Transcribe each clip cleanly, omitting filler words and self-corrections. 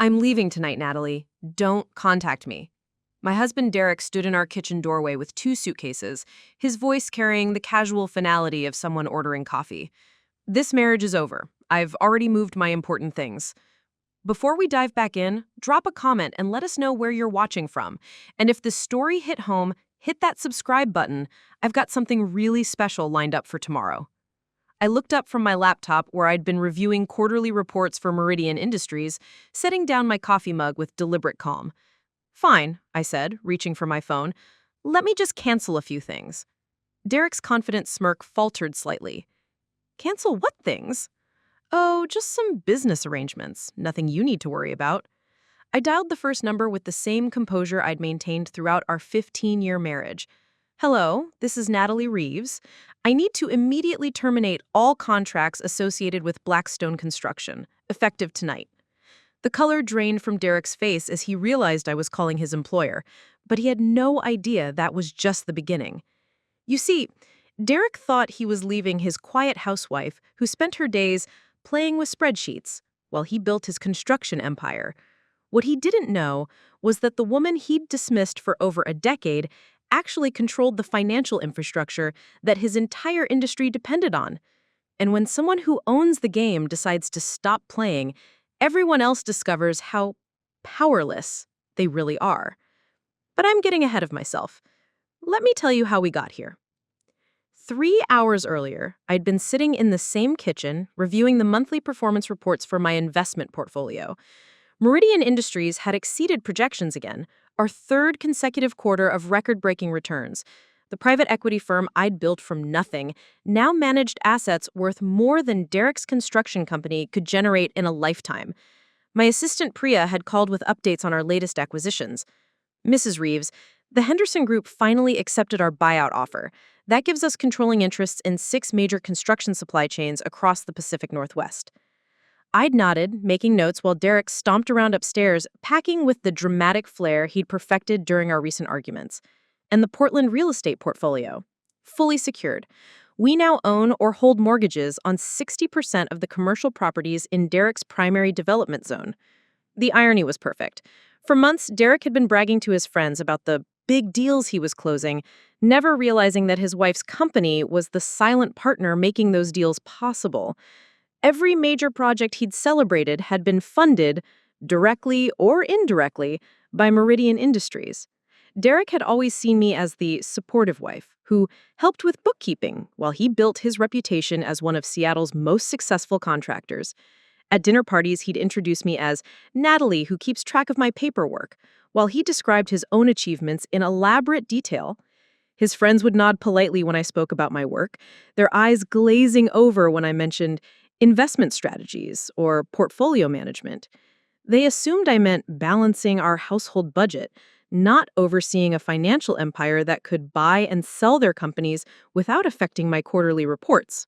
I'm leaving tonight, Natalie. Don't contact me. My husband Derek stood in our kitchen doorway with two suitcases, his voice carrying the casual finality of someone ordering coffee. This marriage is over. I've already moved my important things. Before we dive back in, drop a comment and let us know where you're watching from. And if the story hit home, hit that subscribe button. I've got something really special lined up for tomorrow. I looked up from my laptop where I'd been reviewing quarterly reports for Meridian Industries, setting down my coffee mug with deliberate calm. Fine, I said, reaching for my phone. Let me just cancel a few things. Derek's confident smirk faltered slightly. Cancel what things? Oh, just some business arrangements. Nothing you need to worry about. I dialed the first number with the same composure I'd maintained throughout our 15-year marriage. Hello, this is Natalie Reeves. I need to immediately terminate all contracts associated with Blackstone Construction, effective tonight. The color drained from Derek's face as he realized I was calling his employer, but he had no idea that was just the beginning. You see, Derek thought he was leaving his quiet housewife who spent her days playing with spreadsheets while he built his construction empire. What he didn't know was that the woman he'd dismissed for over a decade actually controlled the financial infrastructure that his entire industry depended on. And when someone who owns the game decides to stop playing, everyone else discovers how powerless they really are. But I'm getting ahead of myself. Let me tell you how we got here. 3 hours earlier, I'd been sitting in the same kitchen reviewing the monthly performance reports for my investment portfolio. Meridian Industries had exceeded projections again, our third consecutive quarter of record-breaking returns. The private equity firm I'd built from nothing now managed assets worth more than Derek's construction company could generate in a lifetime. My assistant Priya had called with updates on our latest acquisitions. Mrs. Reeves, the Henderson Group finally accepted our buyout offer. That gives us controlling interests in 6 major construction supply chains across the Pacific Northwest. I'd nodded, making notes while Derek stomped around upstairs, packing with the dramatic flair he'd perfected during our recent arguments. And the Portland real estate portfolio. Fully secured. We now own or hold mortgages on 60% of the commercial properties in Derek's primary development zone. The irony was perfect. For months, Derek had been bragging to his friends about the big deals he was closing, never realizing that his wife's company was the silent partner making those deals possible. Every major project he'd celebrated had been funded, directly or indirectly, by Meridian Industries. Derek had always seen me as the supportive wife who helped with bookkeeping while he built his reputation as one of Seattle's most successful contractors. At dinner parties, he'd introduce me as Natalie, who keeps track of my paperwork, while he described his own achievements in elaborate detail. His friends would nod politely when I spoke about my work, their eyes glazing over when I mentioned investment strategies or portfolio management. They assumed I meant balancing our household budget, not overseeing a financial empire that could buy and sell their companies without affecting my quarterly reports.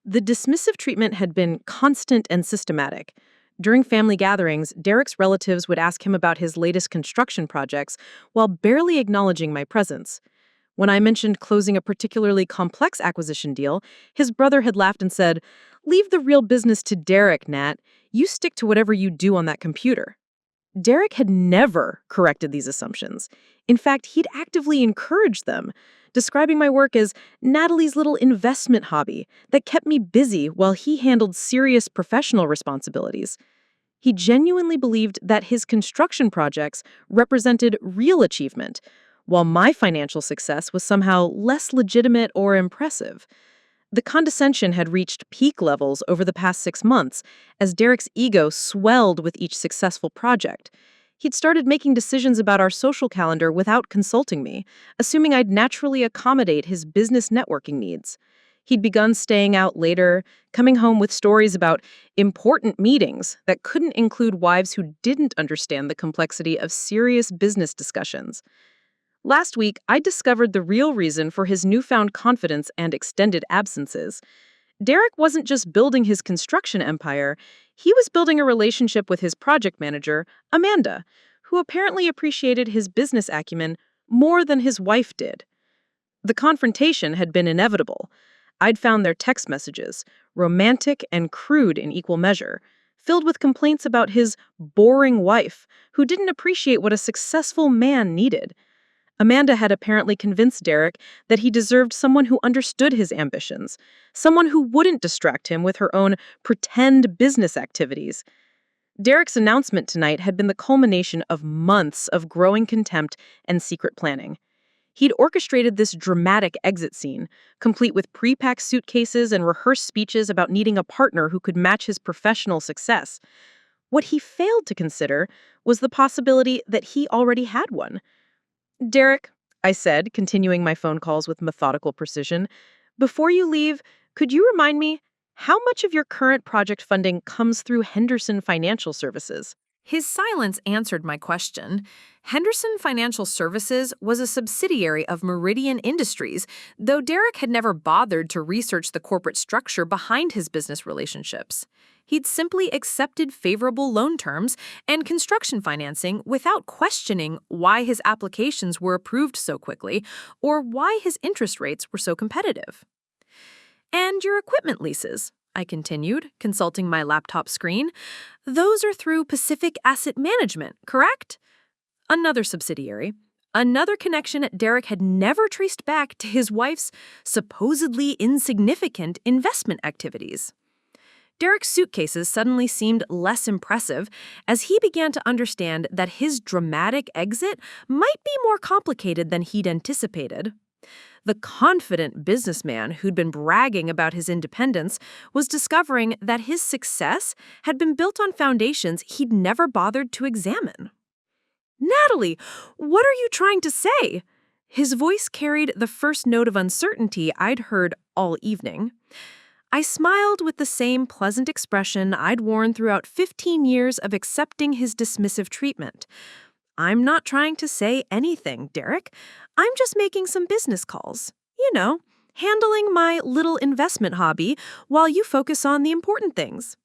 The dismissive treatment had been constant and systematic. During family gatherings, Derek's relatives would ask him about his latest construction projects while barely acknowledging my presence. When I mentioned closing a particularly complex acquisition deal, his brother had laughed and said, "Leave the real business to Derek, Nat. You stick to whatever you do on that computer." Derek had never corrected these assumptions. In fact, he'd actively encouraged them, describing my work as Natalie's little investment hobby that kept me busy while he handled serious professional responsibilities. He genuinely believed that his construction projects represented real achievement, while my financial success was somehow less legitimate or impressive. The condescension had reached peak levels over the past 6 months as Derek's ego swelled with each successful project. He'd started making decisions about our social calendar without consulting me, assuming I'd naturally accommodate his business networking needs. He'd begun staying out later, coming home with stories about important meetings that couldn't include wives who didn't understand the complexity of serious business discussions. Last week, I discovered the real reason for his newfound confidence and extended absences. Derek wasn't just building his construction empire, he was building a relationship with his project manager, Amanda, who apparently appreciated his business acumen more than his wife did. The confrontation had been inevitable. I'd found their text messages, romantic and crude in equal measure, filled with complaints about his boring wife, who didn't appreciate what a successful man needed. Amanda had apparently convinced Derek that he deserved someone who understood his ambitions, someone who wouldn't distract him with her own pretend business activities. Derek's announcement tonight had been the culmination of months of growing contempt and secret planning. He'd orchestrated this dramatic exit scene, complete with pre-packed suitcases and rehearsed speeches about needing a partner who could match his professional success. What he failed to consider was the possibility that he already had one. "Derek," I said, continuing my phone calls with methodical precision, "before you leave, could you remind me how much of your current project funding comes through Henderson Financial Services?" His silence answered my question. Henderson Financial Services was a subsidiary of Meridian Industries, though Derek had never bothered to research the corporate structure behind his business relationships. He'd simply accepted favorable loan terms and construction financing without questioning why his applications were approved so quickly or why his interest rates were so competitive. "And your equipment leases," I continued, consulting my laptop screen. "Those are through Pacific Asset Management, correct?" Another subsidiary. Another connection Derek had never traced back to his wife's supposedly insignificant investment activities. Derek's suitcases suddenly seemed less impressive as he began to understand that his dramatic exit might be more complicated than he'd anticipated. The confident businessman who'd been bragging about his independence was discovering that his success had been built on foundations he'd never bothered to examine. "Natalie, what are you trying to say?" His voice carried the first note of uncertainty I'd heard all evening. I smiled with the same pleasant expression I'd worn throughout 15 years of accepting his dismissive treatment. "I'm not trying to say anything, Derek. I'm just making some business calls. Handling my little investment hobby while you focus on the important things."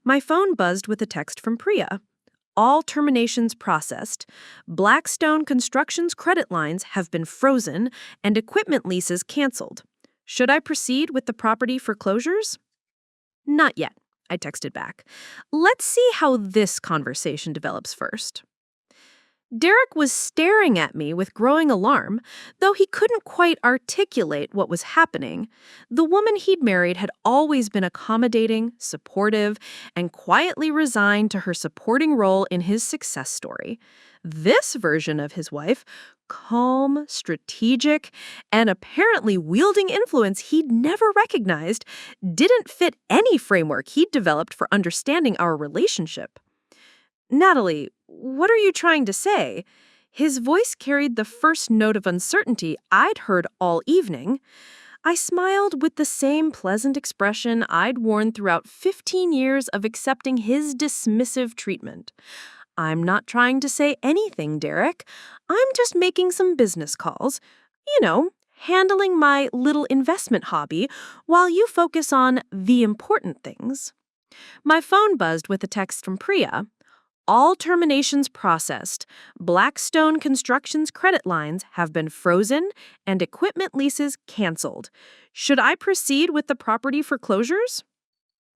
My phone buzzed with a text from Priya. "All terminations processed. Blackstone Construction's credit lines have been frozen and equipment leases canceled. Should I proceed with the property foreclosures?" "Not yet," I texted back. "Let's see how this conversation develops first." Derek was staring at me with growing alarm, though he couldn't quite articulate what was happening. The woman he'd married had always been accommodating, supportive, and quietly resigned to her supporting role in his success story. This version of his wife, calm, strategic, and apparently wielding influence he'd never recognized, didn't fit any framework he'd developed for understanding our relationship. "Natalie, what are you trying to say?" His voice carried the first note of uncertainty I'd heard all evening. I smiled with the same pleasant expression I'd worn throughout 15 years of accepting his dismissive treatment. "I'm not trying to say anything, Derek. I'm just making some business calls. Handling my little investment hobby while you focus on the important things." My phone buzzed with a text from Priya. "All terminations processed. Blackstone Construction's credit lines have been frozen and equipment leases canceled. Should I proceed with the property foreclosures?"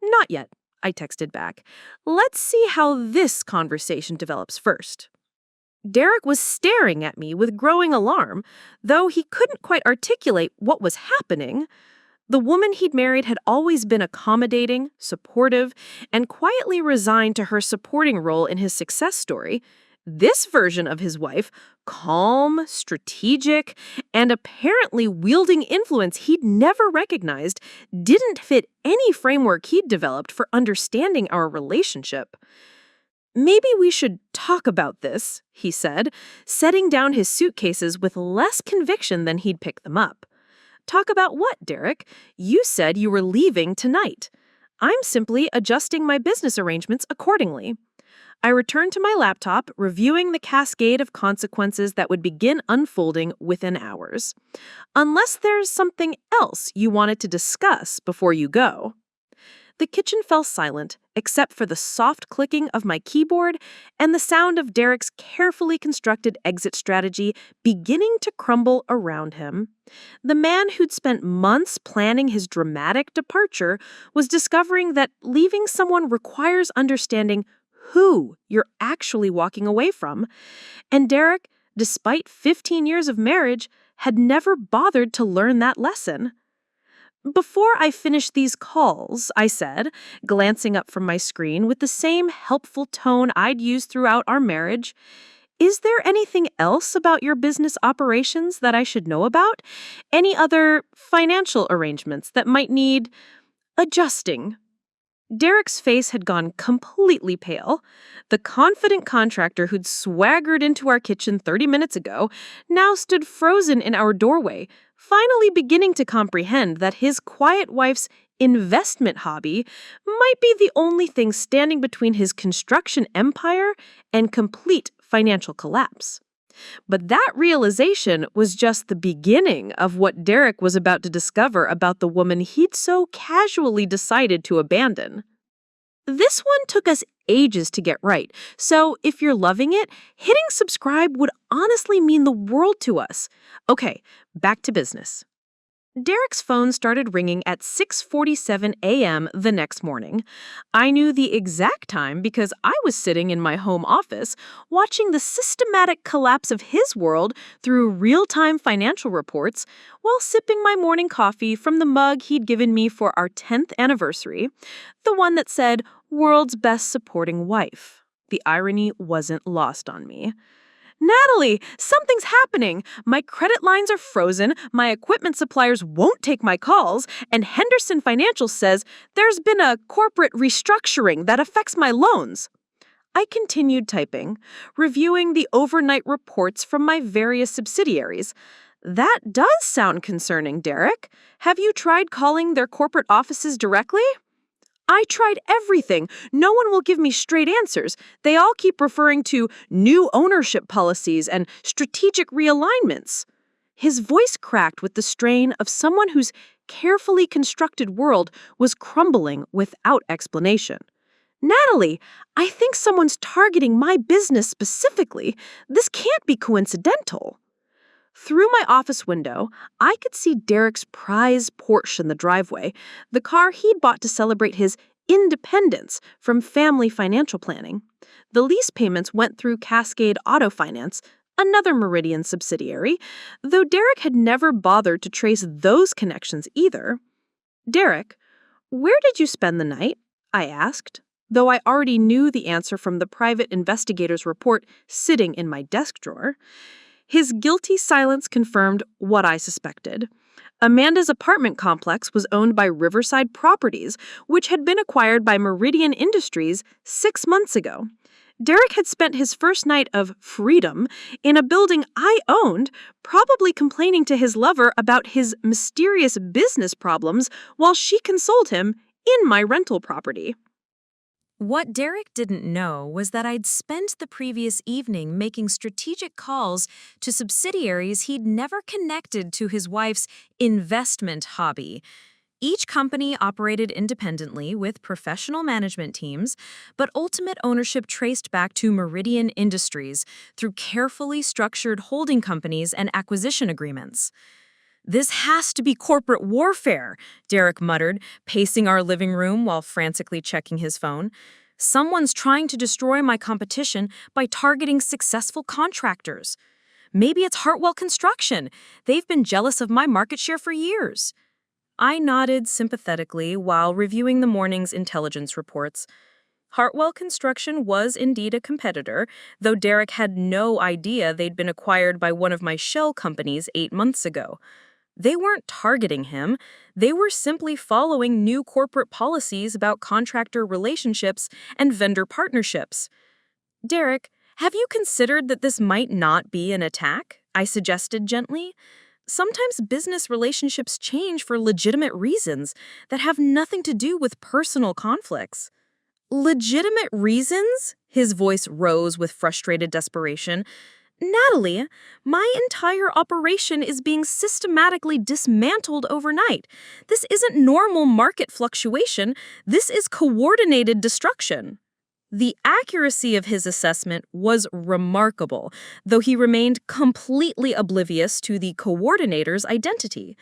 "Not yet," I texted back. "Let's see how this conversation develops first." Derek was staring at me with growing alarm, though he couldn't quite articulate what was happening. The woman he'd married had always been accommodating, supportive, and quietly resigned to her supporting role in his success story. This version of his wife, calm, strategic, and apparently wielding influence he'd never recognized, didn't fit any framework he'd developed for understanding our relationship. "Maybe we should talk about this," he said, setting down his suitcases with less conviction than he'd picked them up. "Talk about what, Derek? You said you were leaving tonight. I'm simply adjusting my business arrangements accordingly." I returned to my laptop, reviewing the cascade of consequences that would begin unfolding within hours. "Unless there's something else you wanted to discuss before you go." The kitchen fell silent, except for the soft clicking of my keyboard and the sound of Derek's carefully constructed exit strategy beginning to crumble around him. The man who'd spent months planning his dramatic departure was discovering that leaving someone requires understanding who you're actually walking away from. And Derek, despite 15 years of marriage, had never bothered to learn that lesson. "Before I finish these calls," I said, glancing up from my screen with the same helpful tone I'd used throughout our marriage, "is there anything else about your business operations that I should know about? Any other financial arrangements that might need adjusting?" Derek's face had gone completely pale. The confident contractor who'd swaggered into our kitchen 30 minutes ago now stood frozen in our doorway, finally beginning to comprehend that his quiet wife's investment hobby might be the only thing standing between his construction empire and complete financial collapse. But that realization was just the beginning of what Derek was about to discover about the woman he'd so casually decided to abandon. This one took us ages to get right, so if you're loving it, hitting subscribe would honestly mean the world to us. Okay, back to business. Derek's phone started ringing at 6:47 a.m. the next morning. I knew the exact time because I was sitting in my home office watching the systematic collapse of his world through real-time financial reports while sipping my morning coffee from the mug he'd given me for our 10th anniversary, the one that said, "World's Best Supporting Wife." The irony wasn't lost on me. "Natalie, something's happening. My credit lines are frozen, my equipment suppliers won't take my calls, and Henderson Financial says there's been a corporate restructuring that affects my loans." I continued typing, reviewing the overnight reports from my various subsidiaries. "That does sound concerning, Derek. Have you tried calling their corporate offices directly?" "I tried everything. No one will give me straight answers. They all keep referring to new ownership policies and strategic realignments." His voice cracked with the strain of someone whose carefully constructed world was crumbling without explanation. "Natalie, I think someone's targeting my business specifically. This can't be coincidental." Through my office window, I could see Derek's prized Porsche in the driveway, the car he'd bought to celebrate his independence from family financial planning. The lease payments went through Cascade Auto Finance, another Meridian subsidiary, though Derek had never bothered to trace those connections either. "Derek, where did you spend the night?" I asked, though I already knew the answer from the private investigator's report sitting in my desk drawer. His guilty silence confirmed what I suspected. Amanda's apartment complex was owned by Riverside Properties, which had been acquired by Meridian Industries 6 months ago. Derek had spent his first night of freedom in a building I owned, probably complaining to his lover about his mysterious business problems while she consoled him in my rental property. What Derek didn't know was that I'd spent the previous evening making strategic calls to subsidiaries he'd never connected to his wife's investment hobby. Each company operated independently with professional management teams, but ultimate ownership traced back to Meridian Industries through carefully structured holding companies and acquisition agreements. "This has to be corporate warfare," Derek muttered, pacing our living room while frantically checking his phone. "Someone's trying to destroy my competition by targeting successful contractors. Maybe it's Hartwell Construction. They've been jealous of my market share for years." I nodded sympathetically while reviewing the morning's intelligence reports. Hartwell Construction was indeed a competitor, though Derek had no idea they'd been acquired by one of my shell companies 8 months ago. They weren't targeting him. They were simply following new corporate policies about contractor relationships and vendor partnerships. "Derek, have you considered that this might not be an attack?" I suggested gently. "Sometimes business relationships change for legitimate reasons that have nothing to do with personal conflicts." "Legitimate reasons?" His voice rose with frustrated desperation. Natalie, my entire operation is being systematically dismantled overnight. This isn't normal market fluctuation, this is coordinated destruction. The accuracy of his assessment was remarkable, though he remained completely oblivious to the coordinator's identity.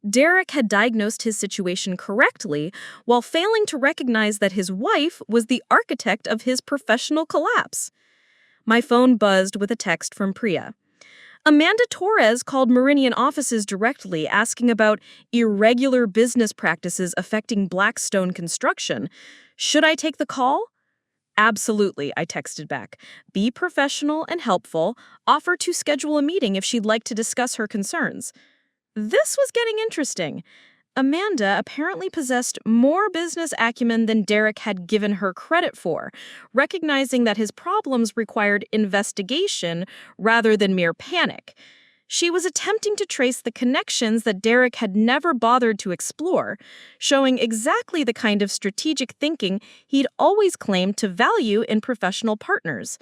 Derek had diagnosed his situation correctly while failing to recognize that his wife was the architect of his professional collapse. My phone buzzed with a text from Priya. Amanda Torres called Meridian offices directly asking about irregular business practices affecting Blackstone Construction. Should I take the call? Absolutely, I texted back. Be professional and helpful. Offer to schedule a meeting if she'd like to discuss her concerns. This was getting interesting. Amanda apparently possessed more business acumen than Derek had given her credit for, recognizing that his problems required investigation rather than mere panic. She was attempting to trace the connections that Derek had never bothered to explore, showing exactly the kind of strategic thinking he'd always claimed to value in professional partners.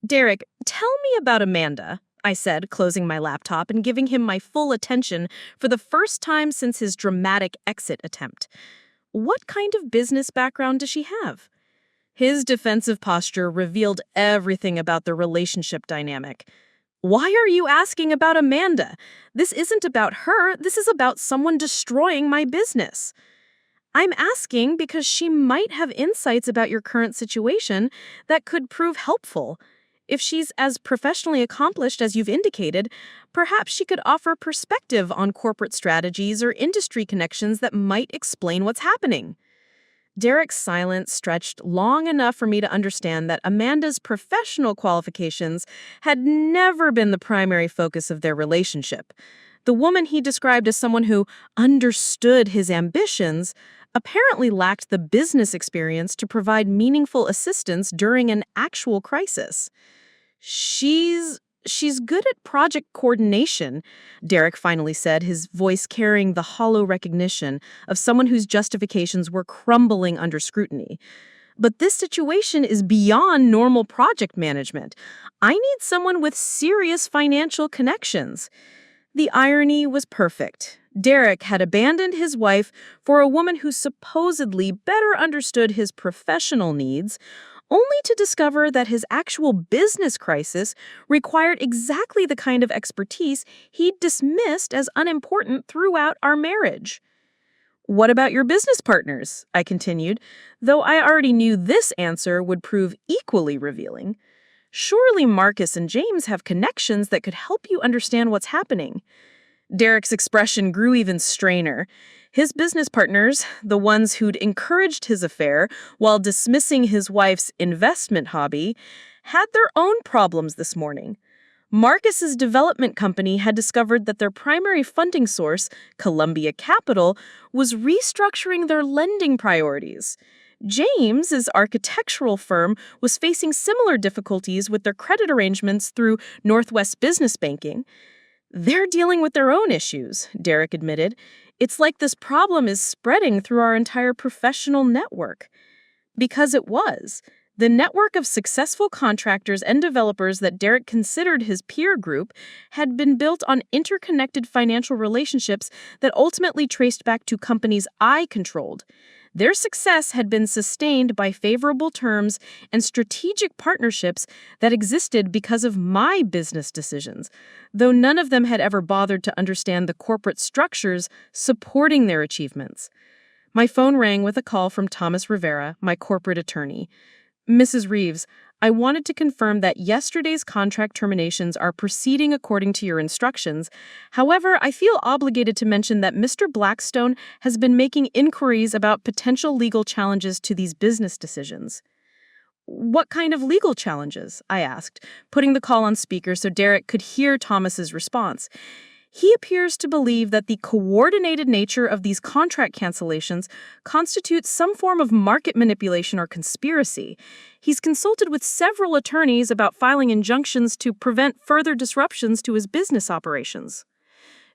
Derek, tell me about Amanda, I said, closing my laptop and giving him my full attention for the first time since his dramatic exit attempt. What kind of business background does she have? His defensive posture revealed everything about the relationship dynamic. Why are you asking about Amanda? This isn't about her. This is about someone destroying my business. I'm asking because she might have insights about your current situation that could prove helpful. If she's as professionally accomplished as you've indicated, perhaps she could offer perspective on corporate strategies or industry connections that might explain what's happening. Derek's silence stretched long enough for me to understand that Amanda's professional qualifications had never been the primary focus of their relationship. The woman he described as someone who understood his ambitions apparently lacked the business experience to provide meaningful assistance during an actual crisis. She's good at project coordination, Derek finally said, his voice carrying the hollow recognition of someone whose justifications were crumbling under scrutiny. But this situation is beyond normal project management. I need someone with serious financial connections. The irony was perfect. Derek had abandoned his wife for a woman who supposedly better understood his professional needs, only to discover that his actual business crisis required exactly the kind of expertise he'd dismissed as unimportant throughout our marriage. What about your business partners? I continued, though I already knew this answer would prove equally revealing. Surely Marcus and James have connections that could help you understand what's happening. Derek's expression grew even strainer. His business partners, the ones who'd encouraged his affair while dismissing his wife's investment hobby, had their own problems this morning. Marcus's development company had discovered that their primary funding source, Columbia Capital, was restructuring their lending priorities. James's architectural firm was facing similar difficulties with their credit arrangements through Northwest Business Banking. They're dealing with their own issues, Derek admitted. It's like this problem is spreading through our entire professional network. Because it was. The network of successful contractors and developers that Derek considered his peer group had been built on interconnected financial relationships that ultimately traced back to companies I controlled. Their success had been sustained by favorable terms and strategic partnerships that existed because of my business decisions, though none of them had ever bothered to understand the corporate structures supporting their achievements. My phone rang with a call from Thomas Rivera, my corporate attorney. Mrs. Reeves, I wanted to confirm that yesterday's contract terminations are proceeding according to your instructions. However, I feel obligated to mention that Mr. Blackstone has been making inquiries about potential legal challenges to these business decisions. What kind of legal challenges? I asked, putting the call on speaker so Derek could hear Thomas's response. He appears to believe that the coordinated nature of these contract cancellations constitutes some form of market manipulation or conspiracy. He's consulted with several attorneys about filing injunctions to prevent further disruptions to his business operations.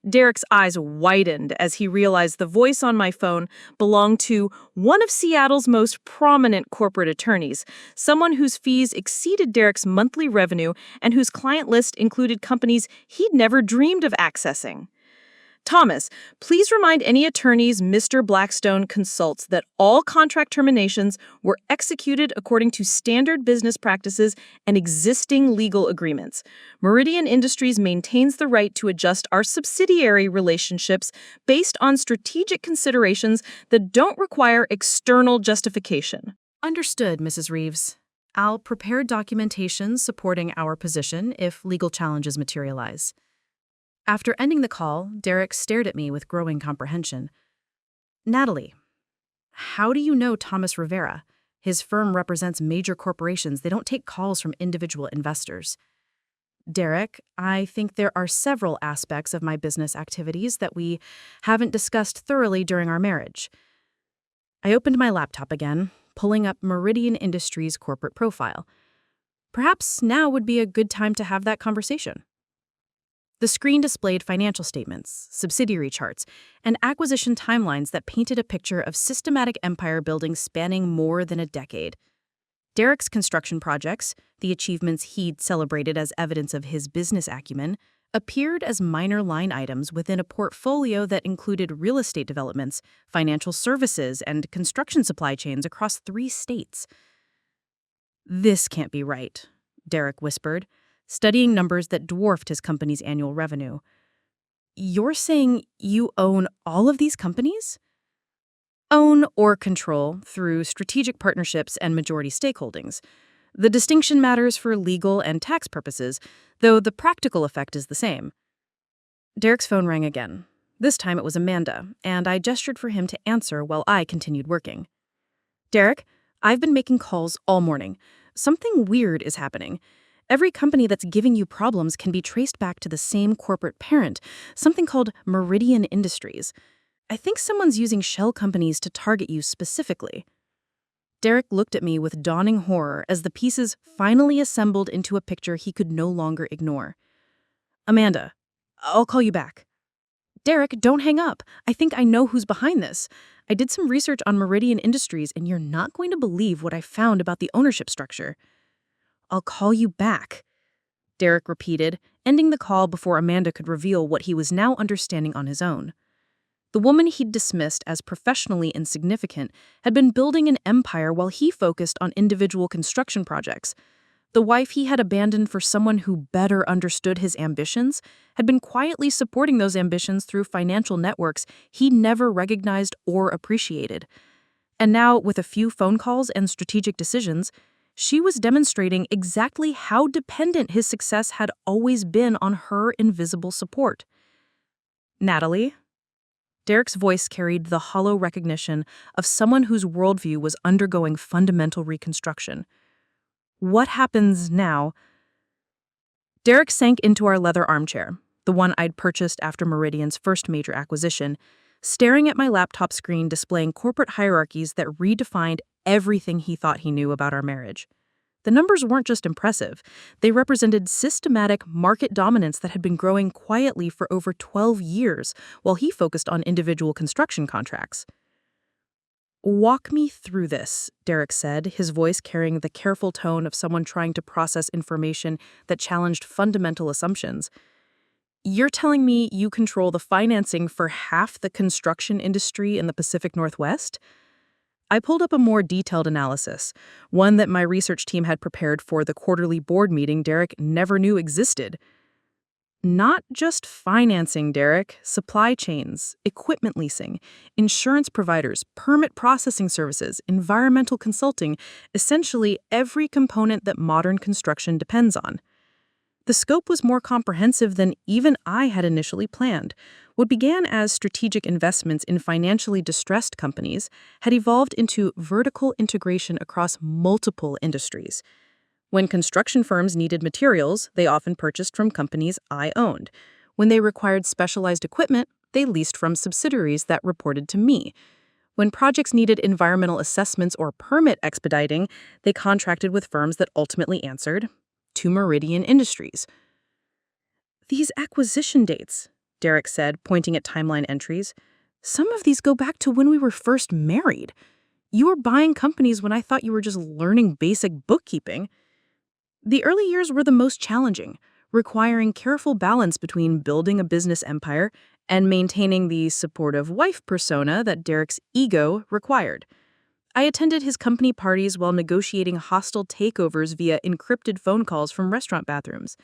Derek's eyes widened as he realized the voice on my phone belonged to one of Seattle's most prominent corporate attorneys, someone whose fees exceeded Derek's monthly revenue and whose client list included companies he'd never dreamed of accessing. Thomas, please remind any attorneys Mr. Blackstone consults that all contract terminations were executed according to standard business practices and existing legal agreements. Meridian Industries maintains the right to adjust our subsidiary relationships based on strategic considerations that don't require external justification. Understood, Mrs. Reeves. I'll prepare documentation supporting our position if legal challenges materialize. After ending the call, Derek stared at me with growing comprehension. Natalie, how do you know Thomas Rivera? His firm represents major corporations. They don't take calls from individual investors. Derek, I think there are several aspects of my business activities that we haven't discussed thoroughly during our marriage. I opened my laptop again, pulling up Meridian Industries' corporate profile. Perhaps now would be a good time to have that conversation. The screen displayed financial statements, subsidiary charts, and acquisition timelines that painted a picture of systematic empire building spanning more than a decade. Derek's construction projects, the achievements he'd celebrated as evidence of his business acumen, appeared as minor line items within a portfolio that included real estate developments, financial services, and construction supply chains across 3 states. "This can't be right," Derek whispered, studying numbers that dwarfed his company's annual revenue. "You're saying you own all of these companies?" "Own or control through strategic partnerships and majority stakeholdings. The distinction matters for legal and tax purposes, though the practical effect is the same." Derek's phone rang again. This time it was Amanda, and I gestured for him to answer while I continued working. "Derek, I've been making calls all morning. Something weird is happening. Every company that's giving you problems can be traced back to the same corporate parent, something called Meridian Industries. I think someone's using shell companies to target you specifically." Derek looked at me with dawning horror as the pieces finally assembled into a picture he could no longer ignore. "Amanda, I'll call you back." "Derek, don't hang up. I think I know who's behind this. I did some research on Meridian Industries, and you're not going to believe what I found about the ownership structure." "I'll call you back," Derek repeated, ending the call before Amanda could reveal what he was now understanding on his own. The woman he'd dismissed as professionally insignificant had been building an empire while he focused on individual construction projects. The wife he had abandoned for someone who better understood his ambitions had been quietly supporting those ambitions through financial networks he never recognized or appreciated. And now, with a few phone calls and strategic decisions, she was demonstrating exactly how dependent his success had always been on her invisible support. "Natalie?" Derek's voice carried the hollow recognition of someone whose worldview was undergoing fundamental reconstruction. "What happens now?" Derek sank into our leather armchair, the one I'd purchased after Meridian's first major acquisition, staring at my laptop screen displaying corporate hierarchies that redefined everything he thought he knew about our marriage. The numbers weren't just impressive. They represented systematic market dominance that had been growing quietly for over 12 years, while he focused on individual construction contracts. "Walk me through this," Derek said, his voice carrying the careful tone of someone trying to process information that challenged fundamental assumptions. "You're telling me you control the financing for half the construction industry in the Pacific Northwest?" I pulled up a more detailed analysis, one that my research team had prepared for the quarterly board meeting Derek never knew existed. "Not just financing, Derek. Supply chains, equipment leasing, insurance providers, permit processing services, environmental consulting, essentially every component that modern construction depends on." The scope was more comprehensive than even I had initially planned. What began as strategic investments in financially distressed companies had evolved into vertical integration across multiple industries. When construction firms needed materials, they often purchased from companies I owned. When they required specialized equipment, they leased from subsidiaries that reported to me. When projects needed environmental assessments or permit expediting, they contracted with firms that ultimately answered to Meridian Industries. These acquisition dates, Derek said, pointing at timeline entries. "Some of these go back to when we were first married. You were buying companies when I thought you were just learning basic bookkeeping." The early years were the most challenging, requiring careful balance between building a business empire and maintaining the supportive wife persona that Derek's ego required. I attended his company parties while negotiating hostile takeovers via encrypted phone calls from restaurant bathrooms.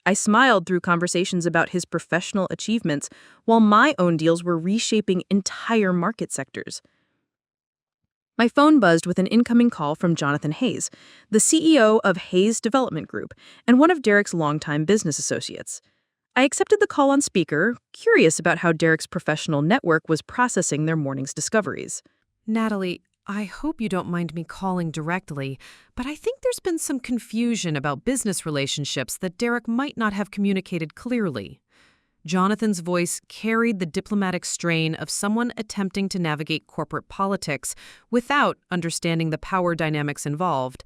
I smiled through conversations about his professional achievements while my own deals were reshaping entire market sectors. My phone buzzed with an incoming call from Jonathan Hayes, the CEO of Hayes Development Group and one of Derek's longtime business associates. I accepted the call on speaker, curious about how Derek's professional network was processing their morning's discoveries. Natalie, I hope you don't mind me calling directly, but I think there's been some confusion about business relationships that Derek might not have communicated clearly. Jonathan's voice carried the diplomatic strain of someone attempting to navigate corporate politics without understanding the power dynamics involved.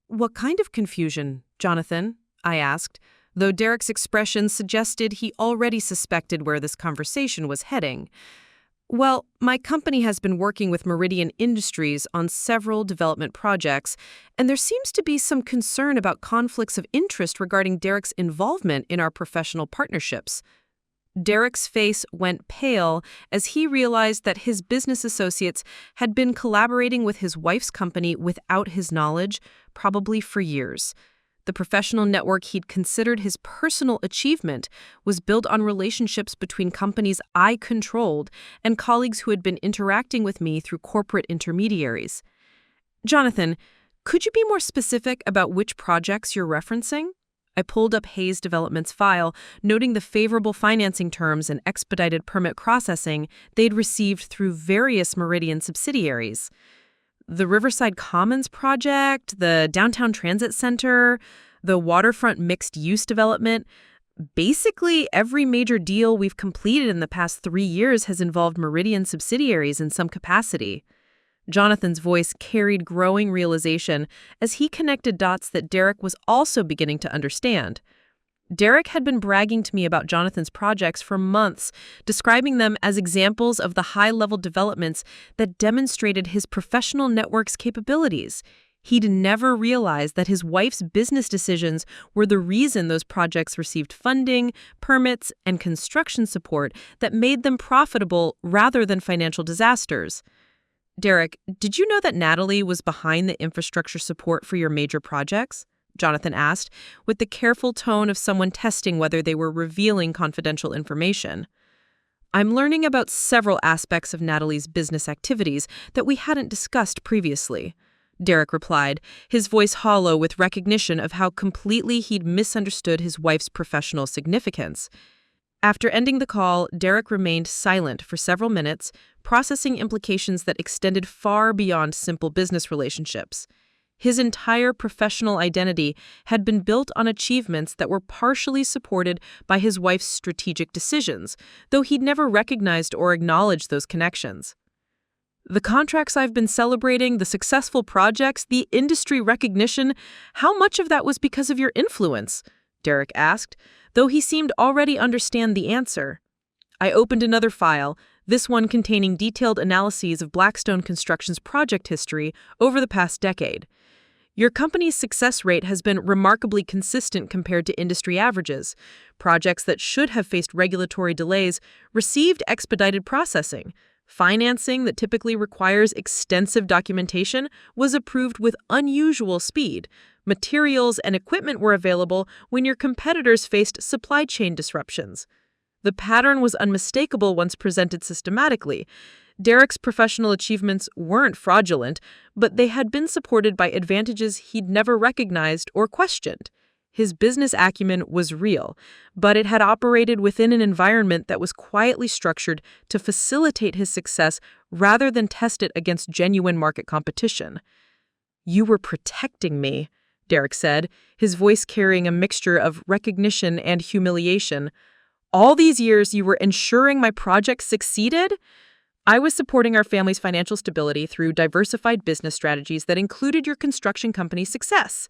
"What kind of confusion, Jonathan?" I asked, though Derek's expression suggested he already suspected where this conversation was heading. "Well, my company has been working with Meridian Industries on several development projects, and there seems to be some concern about conflicts of interest regarding Derek's involvement in our professional partnerships." Derek's face went pale as he realized that his business associates had been collaborating with his wife's company without his knowledge, probably for years. The professional network he'd considered his personal achievement was built on relationships between companies I controlled and colleagues who had been interacting with me through corporate intermediaries. "Jonathan, could you be more specific about which projects you're referencing?" I pulled up Hayes Development's file, noting the favorable financing terms and expedited permit processing they'd received through various Meridian subsidiaries. "The Riverside Commons project, the Downtown Transit Center, the waterfront mixed-use development. Basically, every major deal we've completed in the past 3 years has involved Meridian subsidiaries in some capacity." Jonathan's voice carried growing realization as he connected dots that Derek was also beginning to understand. Derek had been bragging to me about Jonathan's projects for months, describing them as examples of the high-level developments that demonstrated his professional network's capabilities. He'd never realized that his wife's business decisions were the reason those projects received funding, permits, and construction support that made them profitable rather than financial disasters. "Derek, did you know that Natalie was behind the infrastructure support for your major projects?" Jonathan asked, with the careful tone of someone testing whether they were revealing confidential information. "I'm learning about several aspects of Natalie's business activities that we hadn't discussed previously," Derek replied, his voice hollow with recognition of how completely he'd misunderstood his wife's professional significance. After ending the call, Derek remained silent for several minutes, processing implications that extended far beyond simple business relationships. His entire professional identity had been built on achievements that were partially supported by his wife's strategic decisions, though he'd never recognized or acknowledged those connections. "The contracts I've been celebrating, the successful projects, the industry recognition, how much of that was because of your influence?" Derek asked, though he seemed already understand the answer. I opened another file, this one containing detailed analyses of Blackstone Construction's project history over the past decade. "Your company's success rate has been remarkably consistent compared to industry averages. Projects that should have faced regulatory delays received expedited processing. Financing that typically requires extensive documentation was approved with unusual speed. Materials and equipment were available when your competitors faced supply chain disruptions. The pattern was unmistakable once presented systematically. Derek's professional achievements weren't fraudulent, but they had been supported by advantages he'd never recognized or questioned. His business acumen was real, but it had operated within an environment that was quietly structured to facilitate his success rather than test it against genuine market competition." "You were protecting me," Derek said, his voice carrying a mixture of recognition and humiliation. "All these years you were ensuring my projects succeeded?" "I was supporting our family's financial stability through diversified business strategies that included your construction company's success.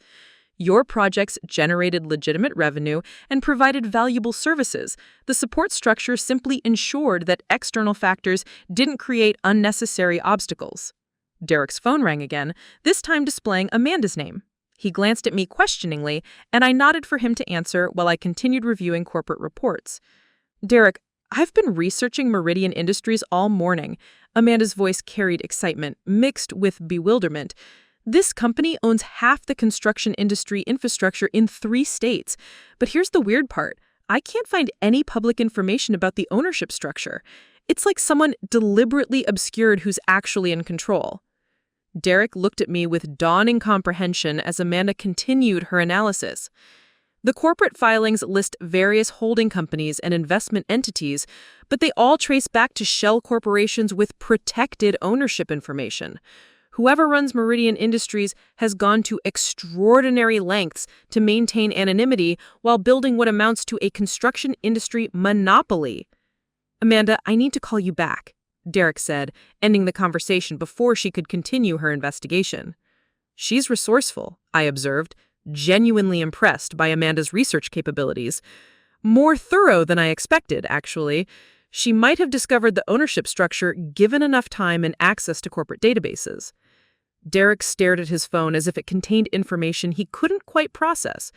Your projects generated legitimate revenue and provided valuable services. The support structure simply ensured that external factors didn't create unnecessary obstacles. Derek's phone rang again, this time displaying Amanda's name. He glanced at me questioningly, and I nodded for him to answer while I continued reviewing corporate reports. Derek, I've been researching Meridian Industries all morning. Amanda's voice carried excitement, mixed with bewilderment. This company owns half the construction industry infrastructure in 3 states. But here's the weird part. I can't find any public information about the ownership structure. It's like someone deliberately obscured who's actually in control. Derek looked at me with dawning comprehension as Amanda continued her analysis. The corporate filings list various holding companies and investment entities, but they all trace back to shell corporations with protected ownership information. Whoever runs Meridian Industries has gone to extraordinary lengths to maintain anonymity while building what amounts to a construction industry monopoly. Amanda, I need to call you back, Derek said, ending the conversation before she could continue her investigation. She's resourceful, I observed, genuinely impressed by Amanda's research capabilities. More thorough than I expected, actually. She might have discovered the ownership structure given enough time and access to corporate databases. Derek stared at his phone as if it contained information he couldn't quite process.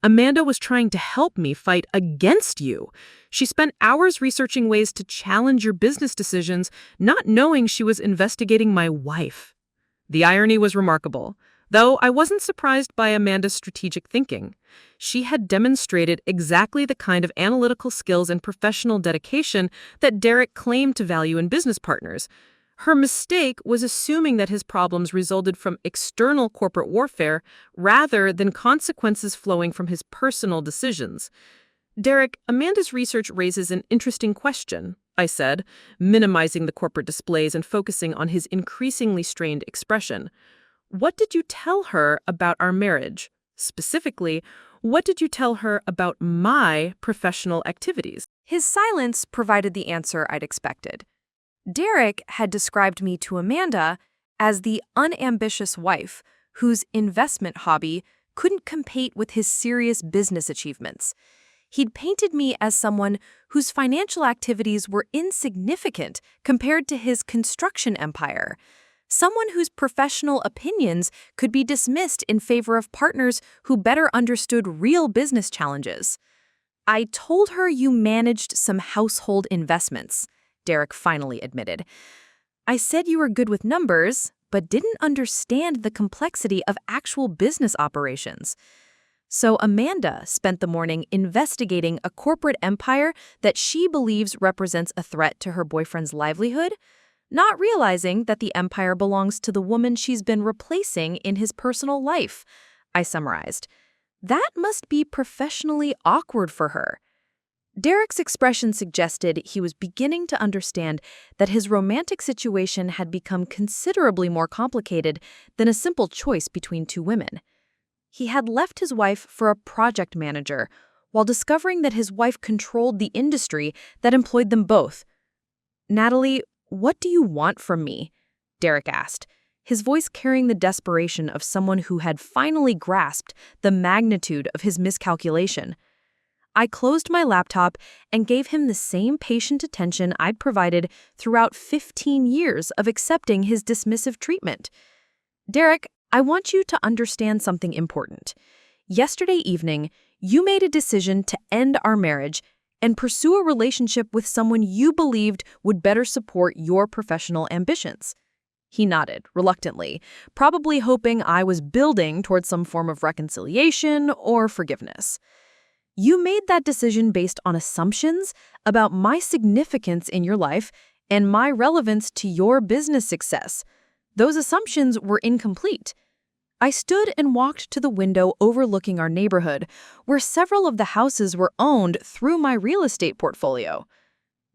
Amanda was trying to help me fight against you. She spent hours researching ways to challenge your business decisions, not knowing she was investigating my wife. The irony was remarkable, though I wasn't surprised by Amanda's strategic thinking. She had demonstrated exactly the kind of analytical skills and professional dedication that Derek claimed to value in business partners. Her mistake was assuming that his problems resulted from external corporate warfare rather than consequences flowing from his personal decisions. Derek, Amanda's research raises an interesting question, I said, minimizing the corporate displays and focusing on his increasingly strained expression. What did you tell her about our marriage? Specifically, what did you tell her about my professional activities? His silence provided the answer I'd expected. Derek had described me to Amanda as the unambitious wife whose investment hobby couldn't compete with his serious business achievements. He'd painted me as someone whose financial activities were insignificant compared to his construction empire, someone whose professional opinions could be dismissed in favor of partners who better understood real business challenges. I told her you managed some household investments, Derek finally admitted. I said you were good with numbers, but didn't understand the complexity of actual business operations. So Amanda spent the morning investigating a corporate empire that she believes represents a threat to her boyfriend's livelihood, not realizing that the empire belongs to the woman she's been replacing in his personal life, I summarized. That must be professionally awkward for her. Derek's expression suggested he was beginning to understand that his romantic situation had become considerably more complicated than a simple choice between 2 women. He had left his wife for a project manager, while discovering that his wife controlled the industry that employed them both. Natalie, what do you want from me? Derek asked, his voice carrying the desperation of someone who had finally grasped the magnitude of his miscalculation. I closed my laptop and gave him the same patient attention I'd provided throughout 15 years of accepting his dismissive treatment. Derek, I want you to understand something important. Yesterday evening, you made a decision to end our marriage and pursue a relationship with someone you believed would better support your professional ambitions. He nodded, reluctantly, probably hoping I was building towards some form of reconciliation or forgiveness. You made that decision based on assumptions about my significance in your life and my relevance to your business success. Those assumptions were incomplete. I stood and walked to the window overlooking our neighborhood, where several of the houses were owned through my real estate portfolio.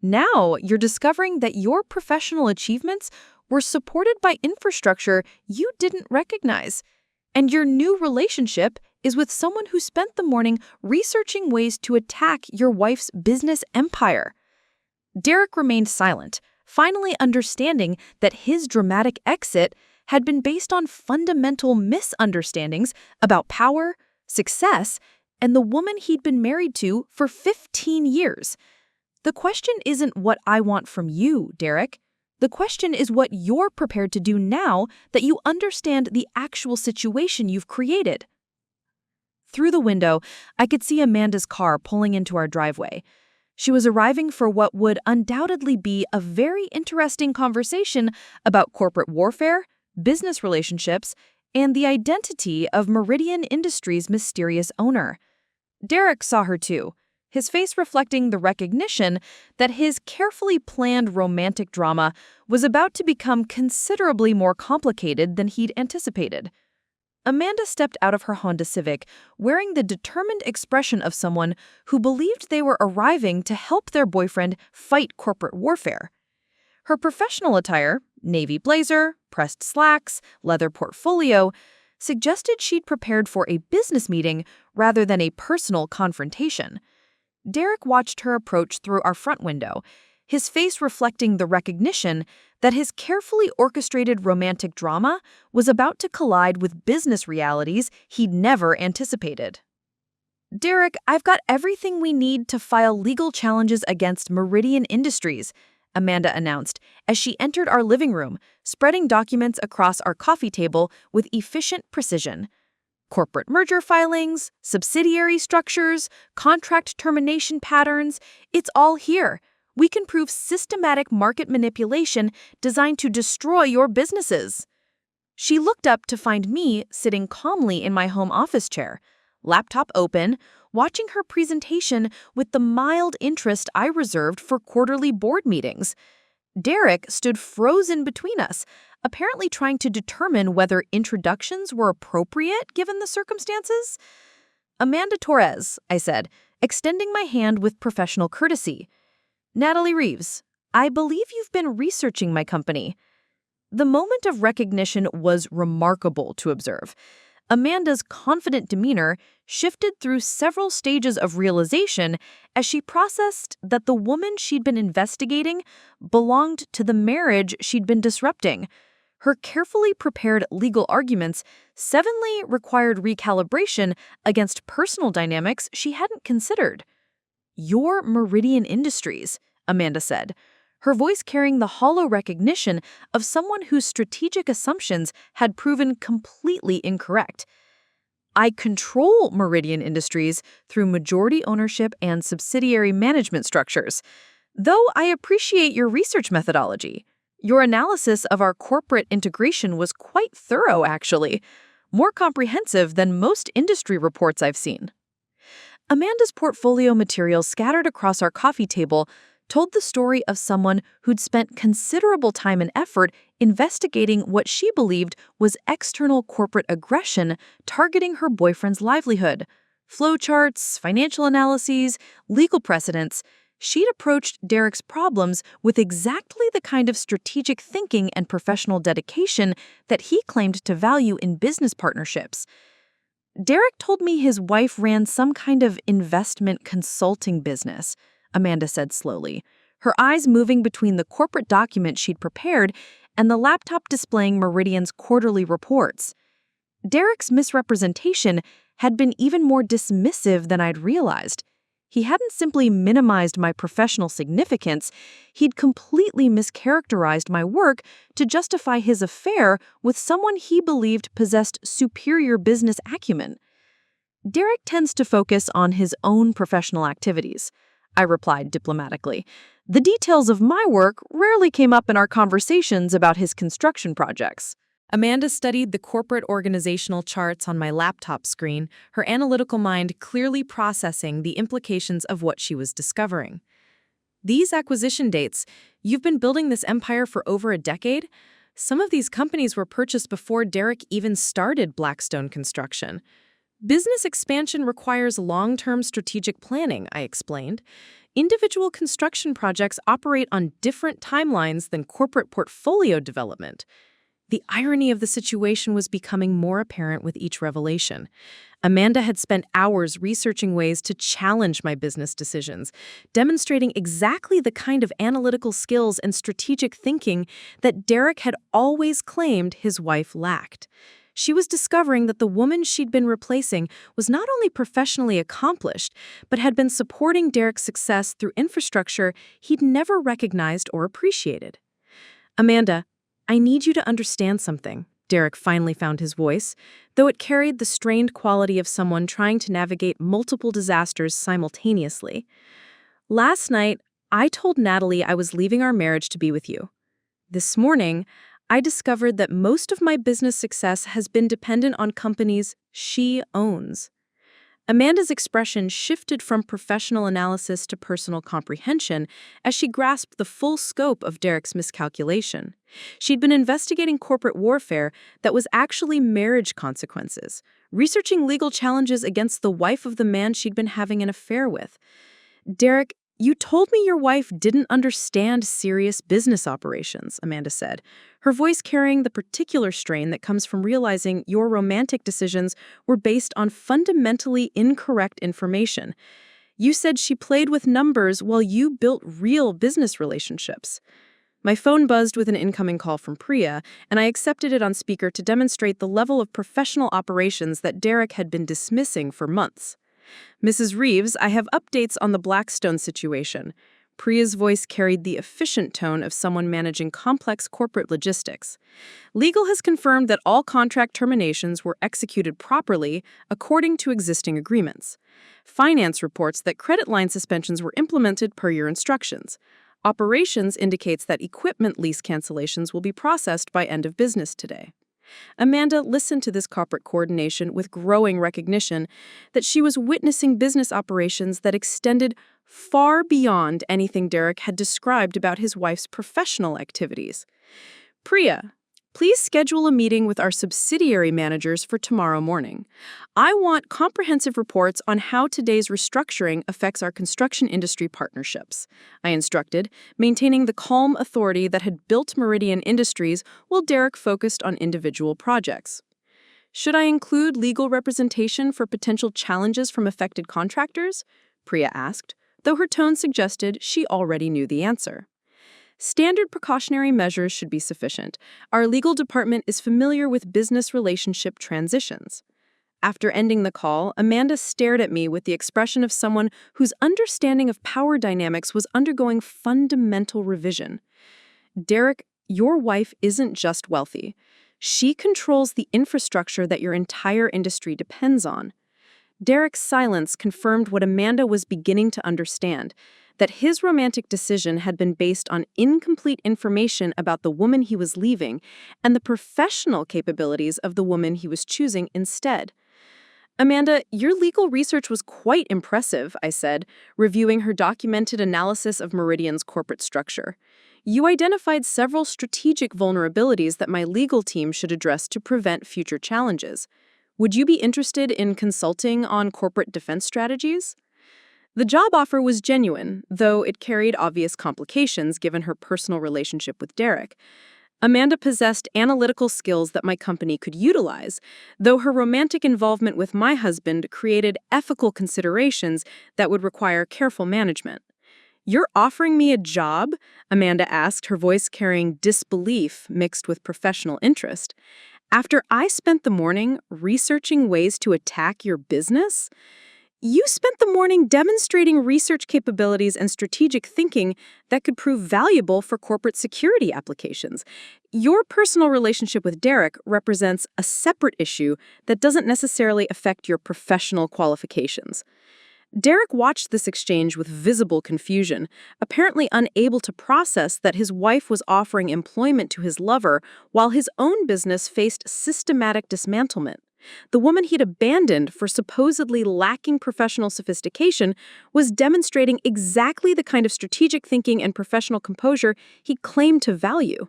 Now you're discovering that your professional achievements were supported by infrastructure you didn't recognize, and your new relationship is with someone who spent the morning researching ways to attack your wife's business empire. Derek remained silent, finally understanding that his dramatic exit had been based on fundamental misunderstandings about power, success, and the woman he'd been married to for 15 years. The question isn't what I want from you, Derek. The question is what you're prepared to do now that you understand the actual situation you've created. Through the window, I could see Amanda's car pulling into our driveway. She was arriving for what would undoubtedly be a very interesting conversation about corporate warfare, business relationships, and the identity of Meridian Industries' mysterious owner. Derek saw her too, his face reflecting the recognition that his carefully planned romantic drama was about to become considerably more complicated than he'd anticipated. Amanda stepped out of her Honda Civic, wearing the determined expression of someone who believed they were arriving to help their boyfriend fight corporate warfare. Her professional attire, navy blazer, pressed slacks, leather portfolio, suggested she'd prepared for a business meeting rather than a personal confrontation. Derek watched her approach through our front window, his face reflecting the recognition that his carefully orchestrated romantic drama was about to collide with business realities he'd never anticipated. "Derek, I've got everything we need to file legal challenges against Meridian Industries," Amanda announced as she entered our living room, spreading documents across our coffee table with efficient precision. Corporate merger filings, subsidiary structures, contract termination patterns, it's all here. We can prove systematic market manipulation designed to destroy your businesses. She looked up to find me sitting calmly in my home office chair, laptop open, watching her presentation with the mild interest I reserved for quarterly board meetings. Derek stood frozen between us, apparently trying to determine whether introductions were appropriate given the circumstances. "Amanda Torres," I said, extending my hand with professional courtesy. "Natalie Reeves, I believe you've been researching my company." The moment of recognition was remarkable to observe. Amanda's confident demeanor shifted through several stages of realization as she processed that the woman she'd been investigating belonged to the marriage she'd been disrupting. Her carefully prepared legal arguments suddenly required recalibration against personal dynamics she hadn't considered. "You're Meridian Industries," Amanda said, her voice carrying the hollow recognition of someone whose strategic assumptions had proven completely incorrect. "I control Meridian Industries through majority ownership and subsidiary management structures. Though I appreciate your research methodology. Your analysis of our corporate integration was quite thorough, actually, more comprehensive than most industry reports I've seen." Amanda's portfolio materials scattered across our coffee table told the story of someone who'd spent considerable time and effort investigating what she believed was external corporate aggression targeting her boyfriend's livelihood. Flowcharts, financial analyses, legal precedents. She'd approached Derek's problems with exactly the kind of strategic thinking and professional dedication that he claimed to value in business partnerships. "Derek told me his wife ran some kind of investment consulting business," Amanda said slowly, her eyes moving between the corporate document she'd prepared and the laptop displaying Meridian's quarterly reports. Derek's misrepresentation had been even more dismissive than I'd realized. He hadn't simply minimized my professional significance, he'd completely mischaracterized my work to justify his affair with someone he believed possessed superior business acumen. "Derek tends to focus on his own professional activities," I replied diplomatically. "The details of my work rarely came up in our conversations about his construction projects." Amanda studied the corporate organizational charts on my laptop screen, her analytical mind clearly processing the implications of what she was discovering. "These acquisition dates, you've been building this empire for over a decade? Some of these companies were purchased before Derek even started Blackstone Construction. Business expansion requires long-term strategic planning," I explained. "Individual construction projects operate on different timelines than corporate portfolio development. The irony of the situation was becoming more apparent with each revelation. Amanda had spent hours researching ways to challenge my business decisions, demonstrating exactly the kind of analytical skills and strategic thinking that Derek had always claimed his wife lacked. She was discovering that the woman she'd been replacing was not only professionally accomplished, but had been supporting Derek's success through infrastructure he'd never recognized or appreciated. "Amanda, I need you to understand something." Derek finally found his voice, though it carried the strained quality of someone trying to navigate multiple disasters simultaneously. "Last night, I told Natalie I was leaving our marriage to be with you. This morning, I discovered that most of my business success has been dependent on companies she owns." Amanda's expression shifted from professional analysis to personal comprehension as she grasped the full scope of Derek's miscalculation. She'd been investigating corporate warfare that was actually marriage consequences, researching legal challenges against the wife of the man she'd been having an affair with. "Derek, you told me your wife didn't understand serious business operations," Amanda said, her voice carrying the particular strain that comes from realizing your romantic decisions were based on fundamentally incorrect information. "You said she played with numbers while you built real business relationships." My phone buzzed with an incoming call from Priya, and I accepted it on speaker to demonstrate the level of professional operations that Derek had been dismissing for months. "Mrs. Reeves, I have updates on the Blackstone situation." Priya's voice carried the efficient tone of someone managing complex corporate logistics. "Legal has confirmed that all contract terminations were executed properly according to existing agreements. Finance reports that credit line suspensions were implemented per your instructions. Operations indicates that equipment lease cancellations will be processed by end of business today." Amanda listened to this corporate coordination with growing recognition that she was witnessing business operations that extended far beyond anything Derek had described about his wife's professional activities. "Priya, please schedule a meeting with our subsidiary managers for tomorrow morning. I want comprehensive reports on how today's restructuring affects our construction industry partnerships," I instructed, maintaining the calm authority that had built Meridian Industries while Derek focused on individual projects. "Should I include legal representation for potential challenges from affected contractors?" Priya asked, though her tone suggested she already knew the answer. "Standard precautionary measures should be sufficient. Our legal department is familiar with business relationship transitions." After ending the call, Amanda stared at me with the expression of someone whose understanding of power dynamics was undergoing fundamental revision. "Derek, your wife isn't just wealthy. She controls the infrastructure that your entire industry depends on." Derek's silence confirmed what Amanda was beginning to understand, that his romantic decision had been based on incomplete information about the woman he was leaving and the professional capabilities of the woman he was choosing instead. "Amanda, your legal research was quite impressive," I said, reviewing her documented analysis of Meridian's corporate structure. "You identified several strategic vulnerabilities that my legal team should address to prevent future challenges. Would you be interested in consulting on corporate defense strategies?" The job offer was genuine, though it carried obvious complications given her personal relationship with Derek. Amanda possessed analytical skills that my company could utilize, though her romantic involvement with my husband created ethical considerations that would require careful management. "You're offering me a job?" Amanda asked, her voice carrying disbelief mixed with professional interest. "After I spent the morning researching ways to attack your business?" "You spent the morning demonstrating research capabilities and strategic thinking that could prove valuable for corporate security applications. Your personal relationship with Derek represents a separate issue that doesn't necessarily affect your professional qualifications." Derek watched this exchange with visible confusion, apparently unable to process that his wife was offering employment to his lover while his own business faced systematic dismantlement. The woman he'd abandoned for supposedly lacking professional sophistication was demonstrating exactly the kind of strategic thinking and professional composure he claimed to value.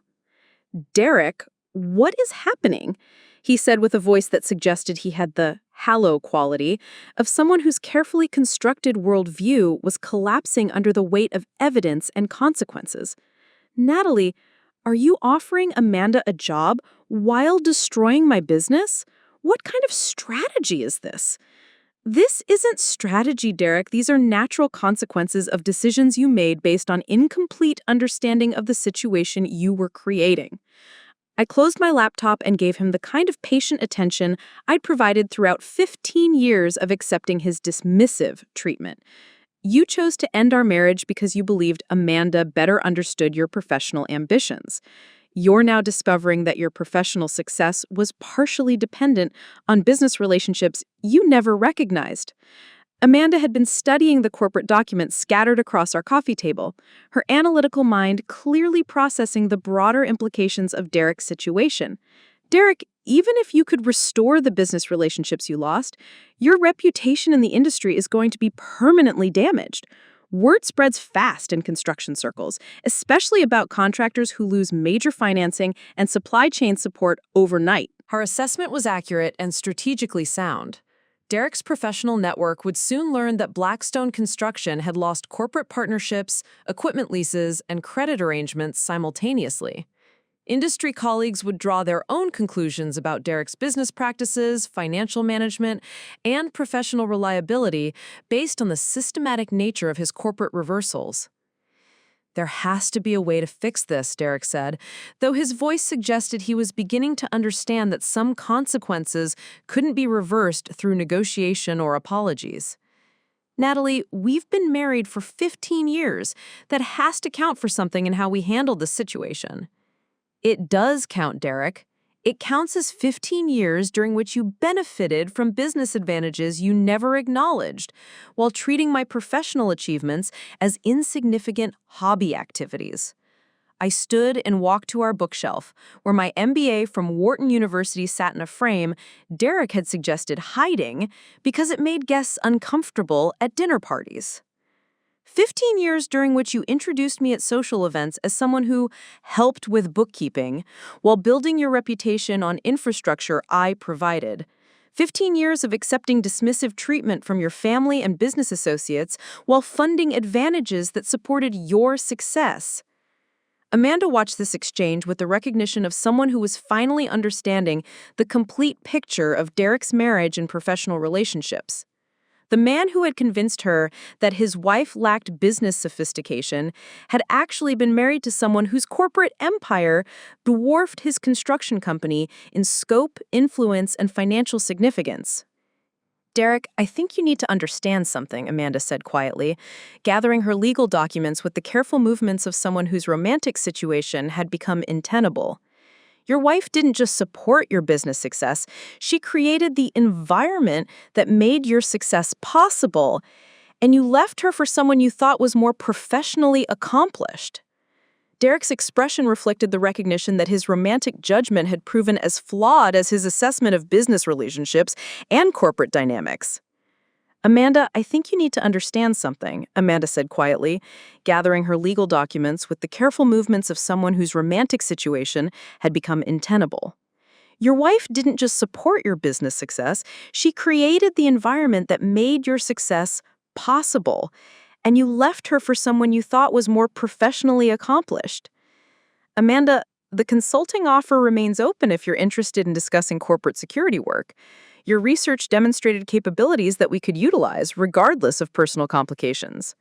"Derek, what is happening?" he said with a voice that suggested he had the hallow quality of someone whose carefully constructed worldview was collapsing under the weight of evidence and consequences. "Natalie, Are you offering Amanda a job while destroying my business? What kind of strategy is this? This isn't strategy, Derek. These are natural consequences of decisions you made based on incomplete understanding of the situation you were creating. I closed my laptop and gave him the kind of patient attention I'd provided throughout 15 years of accepting his dismissive treatment. You chose to end our marriage because you believed Amanda better understood your professional ambitions. You're now discovering that your professional success was partially dependent on business relationships you never recognized. Amanda had been studying the corporate documents scattered across our coffee table, her analytical mind clearly processing the broader implications of Derek's situation. Derek, even if you could restore the business relationships you lost, your reputation in the industry is going to be permanently damaged. Word spreads fast in construction circles, especially about contractors who lose major financing and supply chain support overnight. Her assessment was accurate and strategically sound. Derek's professional network would soon learn that Blackstone Construction had lost corporate partnerships, equipment leases, and credit arrangements simultaneously. Industry colleagues would draw their own conclusions about Derek's business practices, financial management, and professional reliability based on the systematic nature of his corporate reversals. "There has to be a way to fix this," Derek said, though his voice suggested he was beginning to understand that some consequences couldn't be reversed through negotiation or apologies. "Natalie, we've been married for 15 years. That has to count for something in how we handled this situation." "It does count, Derek. It counts as 15 years during which you benefited from business advantages you never acknowledged, while treating my professional achievements as insignificant hobby activities." I stood and walked to our bookshelf, where my MBA from Wharton University sat in a frame Derek had suggested hiding because it made guests uncomfortable at dinner parties. 15 years during which you introduced me at social events as someone who helped with bookkeeping while building your reputation on infrastructure I provided. 15 years of accepting dismissive treatment from your family and business associates while funding advantages that supported your success. Amanda watched this exchange with the recognition of someone who was finally understanding the complete picture of Derek's marriage and professional relationships. The man who had convinced her that his wife lacked business sophistication had actually been married to someone whose corporate empire dwarfed his construction company in scope, influence, and financial significance. "Derek, I think you need to understand something," Amanda said quietly, gathering her legal documents with the careful movements of someone whose romantic situation had become untenable. "Your wife didn't just support your business success, she created the environment that made your success possible, and you left her for someone you thought was more professionally accomplished." Derek's expression reflected the recognition that his romantic judgment had proven as flawed as his assessment of business relationships and corporate dynamics. "Amanda, I think you need to understand something," Amanda said quietly, gathering her legal documents with the careful movements of someone whose romantic situation had become untenable. "Your wife didn't just support your business success, she created the environment that made your success possible, and you left her for someone you thought was more professionally accomplished." "Amanda, the consulting offer remains open if you're interested in discussing corporate security work. Your research demonstrated capabilities that we could utilize, regardless of personal complications."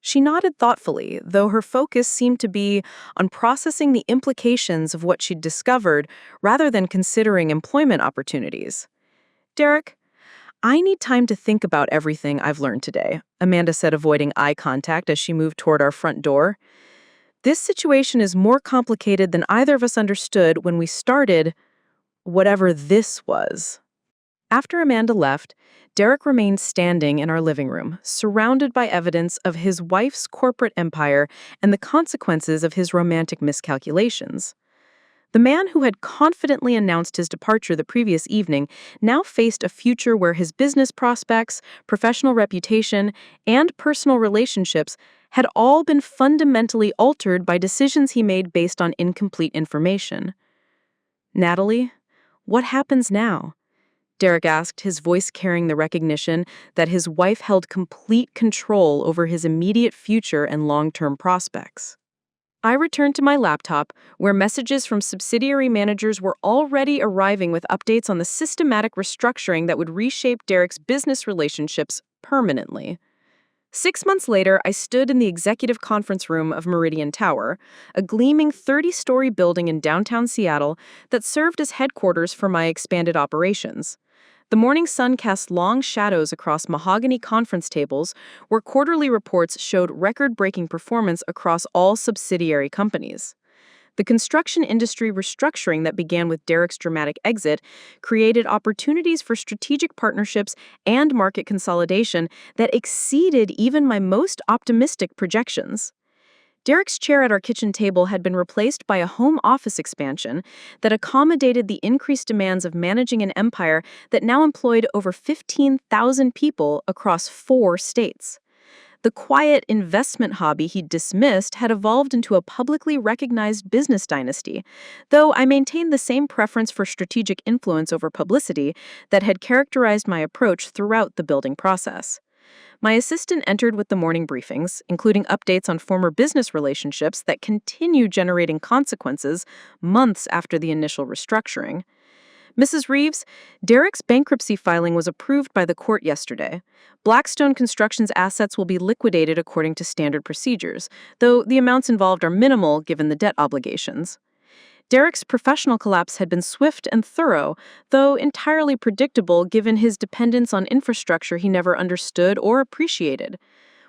She nodded thoughtfully, though her focus seemed to be on processing the implications of what she'd discovered rather than considering employment opportunities. "Derek, I need time to think about everything I've learned today," Amanda said, avoiding eye contact as she moved toward our front door. "This situation is more complicated than either of us understood when we started whatever this was." After Amanda left, Derek remained standing in our living room, surrounded by evidence of his wife's corporate empire and the consequences of his romantic miscalculations. The man who had confidently announced his departure the previous evening now faced a future where his business prospects, professional reputation, and personal relationships had all been fundamentally altered by decisions he made based on incomplete information. "Natalie, what happens now?" Derek asked, his voice carrying the recognition that his wife held complete control over his immediate future and long-term prospects. I returned to my laptop, where messages from subsidiary managers were already arriving with updates on the systematic restructuring that would reshape Derek's business relationships permanently. 6 months later, I stood in the executive conference room of Meridian Tower, a gleaming 30-story building in downtown Seattle that served as headquarters for my expanded operations. The morning sun cast long shadows across mahogany conference tables, where quarterly reports showed record-breaking performance across all subsidiary companies. The construction industry restructuring that began with Derek's dramatic exit created opportunities for strategic partnerships and market consolidation that exceeded even my most optimistic projections. Derek's chair at our kitchen table had been replaced by a home office expansion that accommodated the increased demands of managing an empire that now employed over 15,000 people across 4 states. The quiet investment hobby he'd dismissed had evolved into a publicly recognized business dynasty, though I maintained the same preference for strategic influence over publicity that had characterized my approach throughout the building process. My assistant entered with the morning briefings, including updates on former business relationships that continue generating consequences months after the initial restructuring. Mrs. Reeves, Derek's bankruptcy filing was approved by the court yesterday. Blackstone Construction's assets will be liquidated according to standard procedures, though the amounts involved are minimal given the debt obligations. Derek's professional collapse had been swift and thorough, though entirely predictable given his dependence on infrastructure he never understood or appreciated.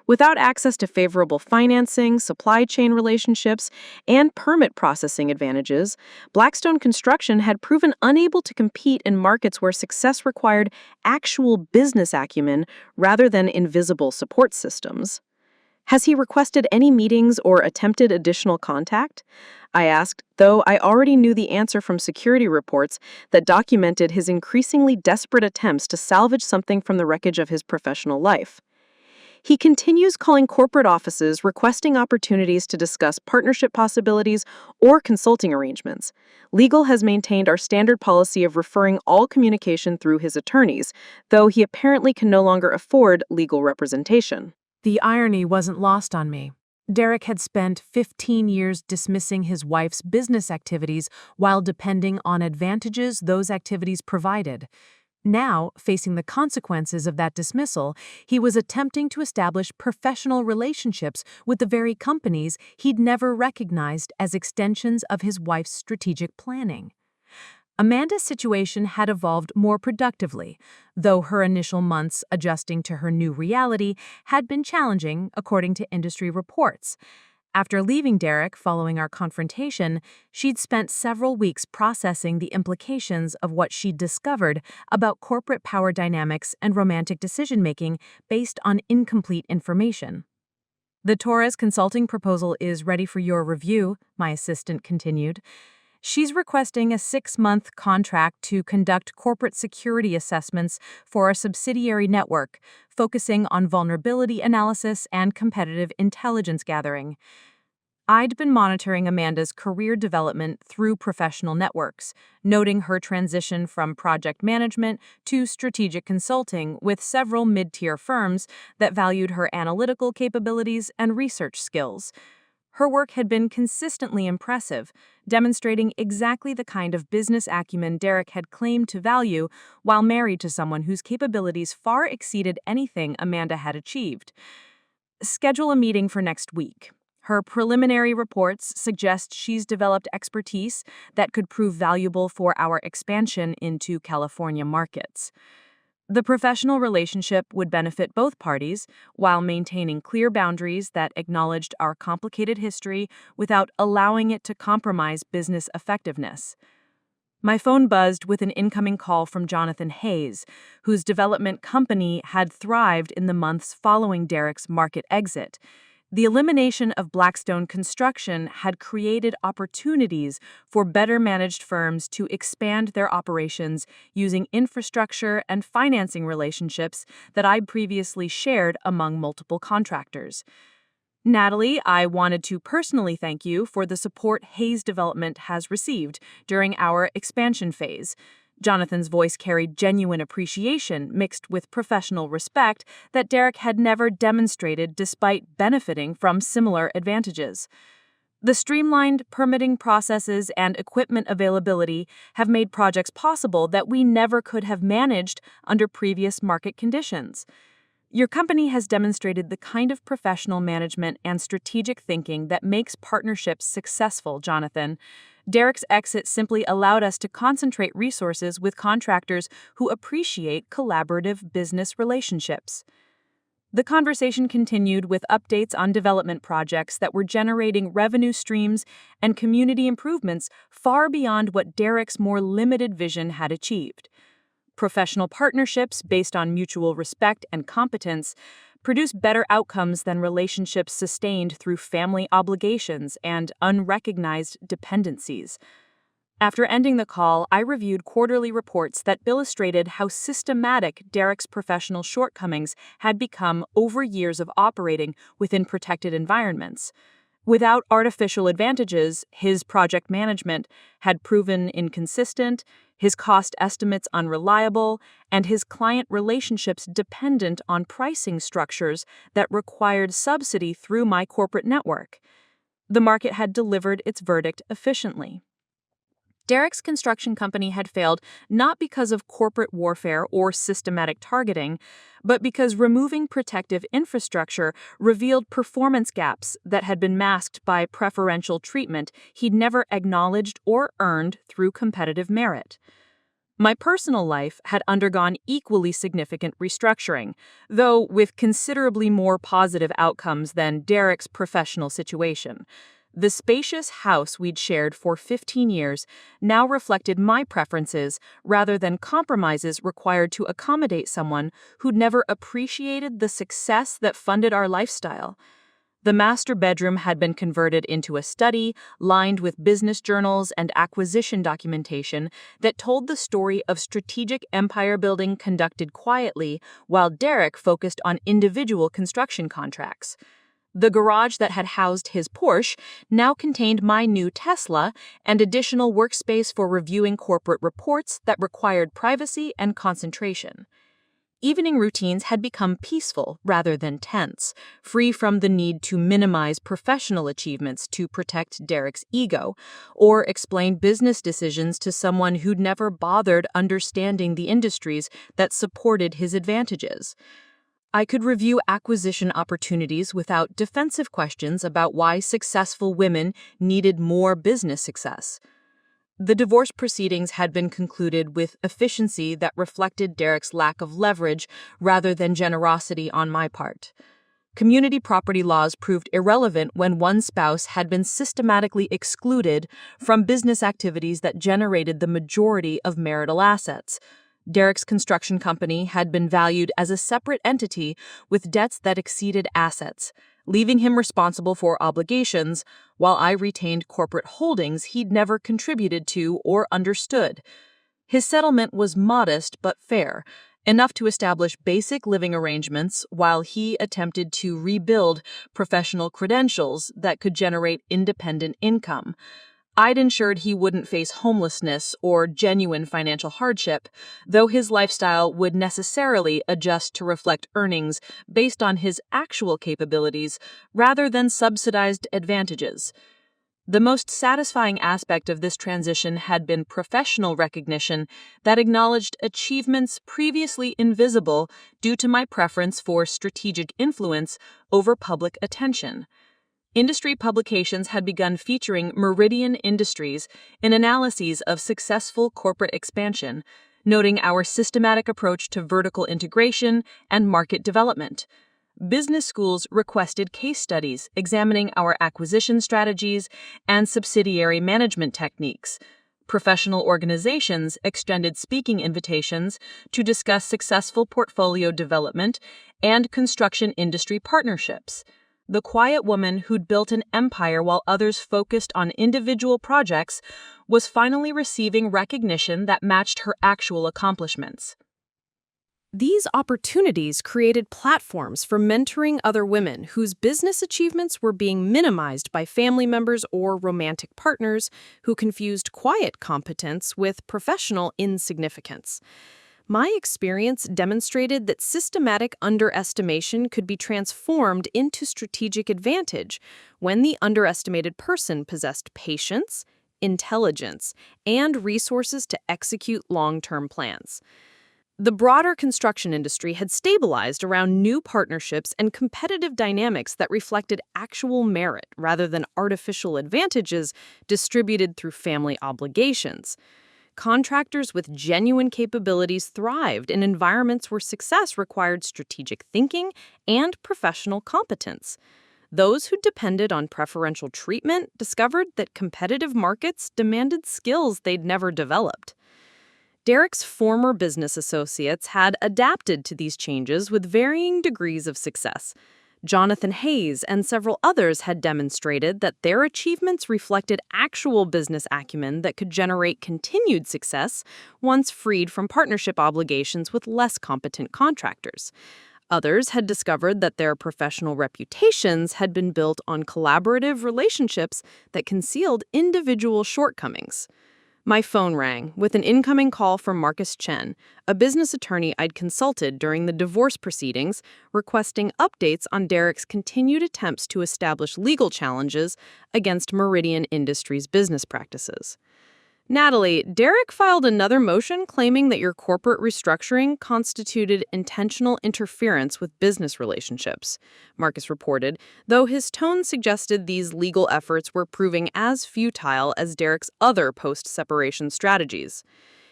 Without access to favorable financing, supply chain relationships, and permit processing advantages, Blackstone Construction had proven unable to compete in markets where success required actual business acumen rather than invisible support systems. Has he requested any meetings or attempted additional contact? I asked, though I already knew the answer from security reports that documented his increasingly desperate attempts to salvage something from the wreckage of his professional life. He continues calling corporate offices requesting opportunities to discuss partnership possibilities or consulting arrangements. Legal has maintained our standard policy of referring all communication through his attorneys, though he apparently can no longer afford legal representation. The irony wasn't lost on me. Derek had spent 15 years dismissing his wife's business activities while depending on advantages those activities provided. Now, facing the consequences of that dismissal, he was attempting to establish professional relationships with the very companies he'd never recognized as extensions of his wife's strategic planning. Amanda's situation had evolved more productively, though her initial months adjusting to her new reality had been challenging, according to industry reports. After leaving Derek following our confrontation, she'd spent several weeks processing the implications of what she'd discovered about corporate power dynamics and romantic decision-making based on incomplete information. "The Torres consulting proposal is ready for your review," my assistant continued. "She's requesting a 6-month contract to conduct corporate security assessments for a subsidiary network, focusing on vulnerability analysis and competitive intelligence gathering." I'd been monitoring Amanda's career development through professional networks, noting her transition from project management to strategic consulting with several mid-tier firms that valued her analytical capabilities and research skills. Her work had been consistently impressive, demonstrating exactly the kind of business acumen Derek had claimed to value while married to someone whose capabilities far exceeded anything Amanda had achieved. "Schedule a meeting for next week. Her preliminary reports suggest she's developed expertise that could prove valuable for our expansion into California markets." The professional relationship would benefit both parties while maintaining clear boundaries that acknowledged our complicated history without allowing it to compromise business effectiveness. My phone buzzed with an incoming call from Jonathan Hayes, whose development company had thrived in the months following Derek's market exit. The elimination of Blackstone Construction had created opportunities for better managed firms to expand their operations using infrastructure and financing relationships that I'd previously shared among multiple contractors. "Natalie, I wanted to personally thank you for the support Hayes Development has received during our expansion phase." Jonathan's voice carried genuine appreciation mixed with professional respect that Derek had never demonstrated despite benefiting from similar advantages. The streamlined permitting processes and equipment availability have made projects possible that we never could have managed under previous market conditions. Your company has demonstrated the kind of professional management and strategic thinking that makes partnerships successful, Jonathan. Derek's exit simply allowed us to concentrate resources with contractors who appreciate collaborative business relationships. The conversation continued with updates on development projects that were generating revenue streams and community improvements far beyond what Derek's more limited vision had achieved. Professional partnerships based on mutual respect and competence produce better outcomes than relationships sustained through family obligations and unrecognized dependencies. After ending the call, I reviewed quarterly reports that illustrated how systematic Derek's professional shortcomings had become over years of operating within protected environments. Without artificial advantages, his project management had proven inconsistent, his cost estimates unreliable, and his client relationships dependent on pricing structures that required subsidy through my corporate network. The market had delivered its verdict efficiently. Derek's construction company had failed not because of corporate warfare or systematic targeting, but because removing protective infrastructure revealed performance gaps that had been masked by preferential treatment he'd never acknowledged or earned through competitive merit. My personal life had undergone equally significant restructuring, though with considerably more positive outcomes than Derek's professional situation. The spacious house we'd shared for 15 years now reflected my preferences rather than compromises required to accommodate someone who'd never appreciated the success that funded our lifestyle. The master bedroom had been converted into a study lined with business journals and acquisition documentation that told the story of strategic empire building conducted quietly while Derek focused on individual construction contracts. The garage that had housed his Porsche now contained my new Tesla and additional workspace for reviewing corporate reports that required privacy and concentration. Evening routines had become peaceful rather than tense, free from the need to minimize professional achievements to protect Derek's ego, or explain business decisions to someone who'd never bothered understanding the industries that supported his advantages. I could review acquisition opportunities without defensive questions about why successful women needed more business success. The divorce proceedings had been concluded with efficiency that reflected Derek's lack of leverage rather than generosity on my part. Community property laws proved irrelevant when one spouse had been systematically excluded from business activities that generated the majority of marital assets. Derek's construction company had been valued as a separate entity with debts that exceeded assets, leaving him responsible for obligations, while I retained corporate holdings he'd never contributed to or understood. His settlement was modest but fair, enough to establish basic living arrangements while he attempted to rebuild professional credentials that could generate independent income. I'd ensured he wouldn't face homelessness or genuine financial hardship, though his lifestyle would necessarily adjust to reflect earnings based on his actual capabilities rather than subsidized advantages. The most satisfying aspect of this transition had been professional recognition that acknowledged achievements previously invisible due to my preference for strategic influence over public attention. Industry publications had begun featuring Meridian Industries in analyses of successful corporate expansion, noting our systematic approach to vertical integration and market development. Business schools requested case studies examining our acquisition strategies and subsidiary management techniques. Professional organizations extended speaking invitations to discuss successful portfolio development and construction industry partnerships. The quiet woman who'd built an empire while others focused on individual projects was finally receiving recognition that matched her actual accomplishments. These opportunities created platforms for mentoring other women whose business achievements were being minimized by family members or romantic partners who confused quiet competence with professional insignificance. My experience demonstrated that systematic underestimation could be transformed into strategic advantage when the underestimated person possessed patience, intelligence, and resources to execute long-term plans. The broader construction industry had stabilized around new partnerships and competitive dynamics that reflected actual merit rather than artificial advantages distributed through family obligations. Contractors with genuine capabilities thrived in environments where success required strategic thinking and professional competence. Those who depended on preferential treatment discovered that competitive markets demanded skills they'd never developed. Derek's former business associates had adapted to these changes with varying degrees of success. Jonathan Hayes and several others had demonstrated that their achievements reflected actual business acumen that could generate continued success once freed from partnership obligations with less competent contractors. Others had discovered that their professional reputations had been built on collaborative relationships that concealed individual shortcomings. My phone rang with an incoming call from Marcus Chen, a business attorney I'd consulted during the divorce proceedings, requesting updates on Derek's continued attempts to establish legal challenges against Meridian Industries' business practices. Natalie, Derek filed another motion claiming that your corporate restructuring constituted intentional interference with business relationships, Marcus reported, though his tone suggested these legal efforts were proving as futile as Derek's other post-separation strategies.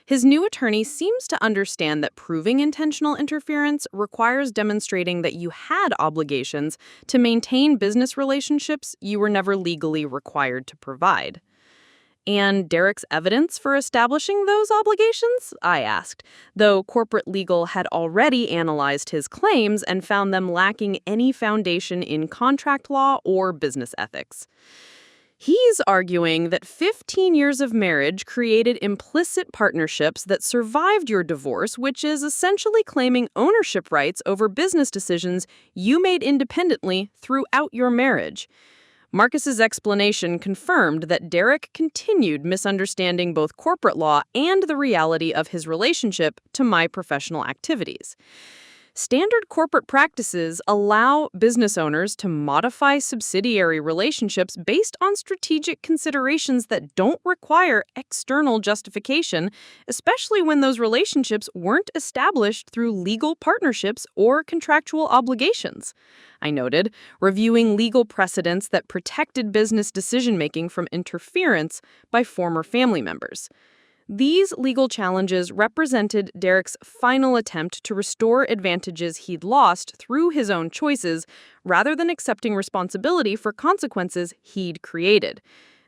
His new attorney seems to understand that proving intentional interference requires demonstrating that you had obligations to maintain business relationships you were never legally required to provide. And Derek's evidence for establishing those obligations? I asked, though corporate legal had already analyzed his claims and found them lacking any foundation in contract law or business ethics. He's arguing that 15 years of marriage created implicit partnerships that survived your divorce, which is essentially claiming ownership rights over business decisions you made independently throughout your marriage. Marcus's explanation confirmed that Derek continued misunderstanding both corporate law and the reality of his relationship to my professional activities. Standard corporate practices allow business owners to modify subsidiary relationships based on strategic considerations that don't require external justification, especially when those relationships weren't established through legal partnerships or contractual obligations. I noted, reviewing legal precedents that protected business decision-making from interference by former family members. These legal challenges represented Derek's final attempt to restore advantages he'd lost through his own choices, rather than accepting responsibility for consequences he'd created.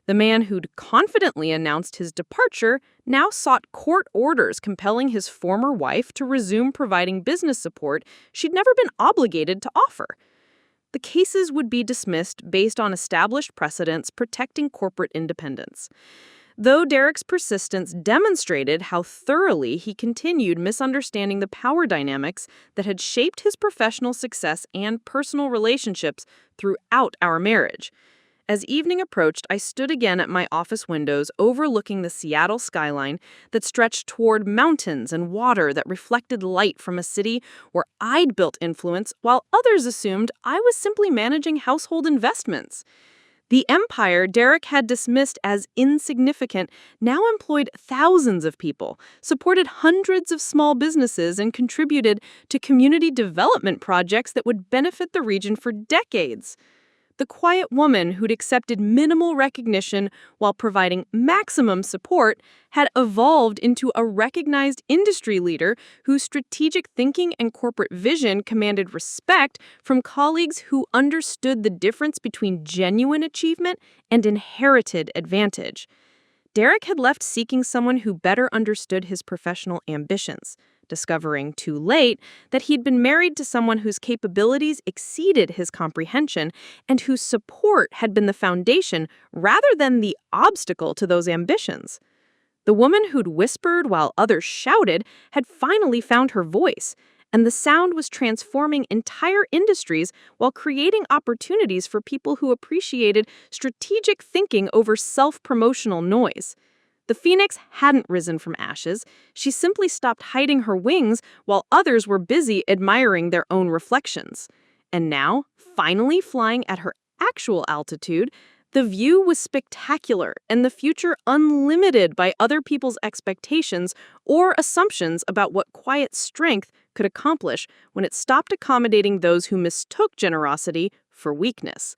The man who'd confidently announced his departure now sought court orders compelling his former wife to resume providing business support she'd never been obligated to offer. The cases would be dismissed based on established precedents protecting corporate independence. Though Derek's persistence demonstrated how thoroughly he continued misunderstanding the power dynamics that had shaped his professional success and personal relationships throughout our marriage. As evening approached, I stood again at my office windows overlooking the Seattle skyline that stretched toward mountains and water that reflected light from a city where I'd built influence while others assumed I was simply managing household investments. The empire Derek had dismissed as insignificant now employed thousands of people, supported hundreds of small businesses, and contributed to community development projects that would benefit the region for decades. The quiet woman who'd accepted minimal recognition while providing maximum support had evolved into a recognized industry leader whose strategic thinking and corporate vision commanded respect from colleagues who understood the difference between genuine achievement and inherited advantage. Derek had left seeking someone who better understood his professional ambitions, discovering too late that he'd been married to someone whose capabilities exceeded his comprehension and whose support had been the foundation rather than the obstacle to those ambitions. The woman who'd whispered while others shouted had finally found her voice, and the sound was transforming entire industries while creating opportunities for people who appreciated strategic thinking over self-promotional noise. The phoenix hadn't risen from ashes. She simply stopped hiding her wings while others were busy admiring their own reflections. And now, finally flying at her actual altitude, the view was spectacular and the future unlimited by other people's expectations or assumptions about what quiet strength could accomplish when it stopped accommodating those who mistook generosity for weakness.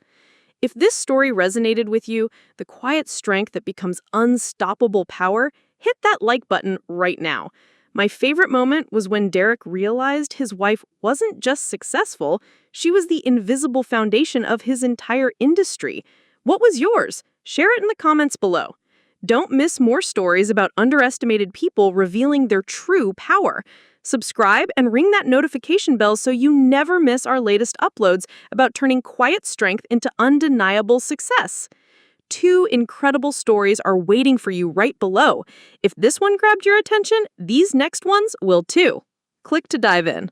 If this story resonated with you, the quiet strength that becomes unstoppable power, hit that like button right now. My favorite moment was when Derek realized his wife wasn't just successful, she was the invisible foundation of his entire industry. What was yours? Share it in the comments below. Don't miss more stories about underestimated people revealing their true power. Subscribe and ring that notification bell so you never miss our latest uploads about turning quiet strength into undeniable success. 2 incredible stories are waiting for you right below. If this one grabbed your attention, these next ones will too. Click to dive in.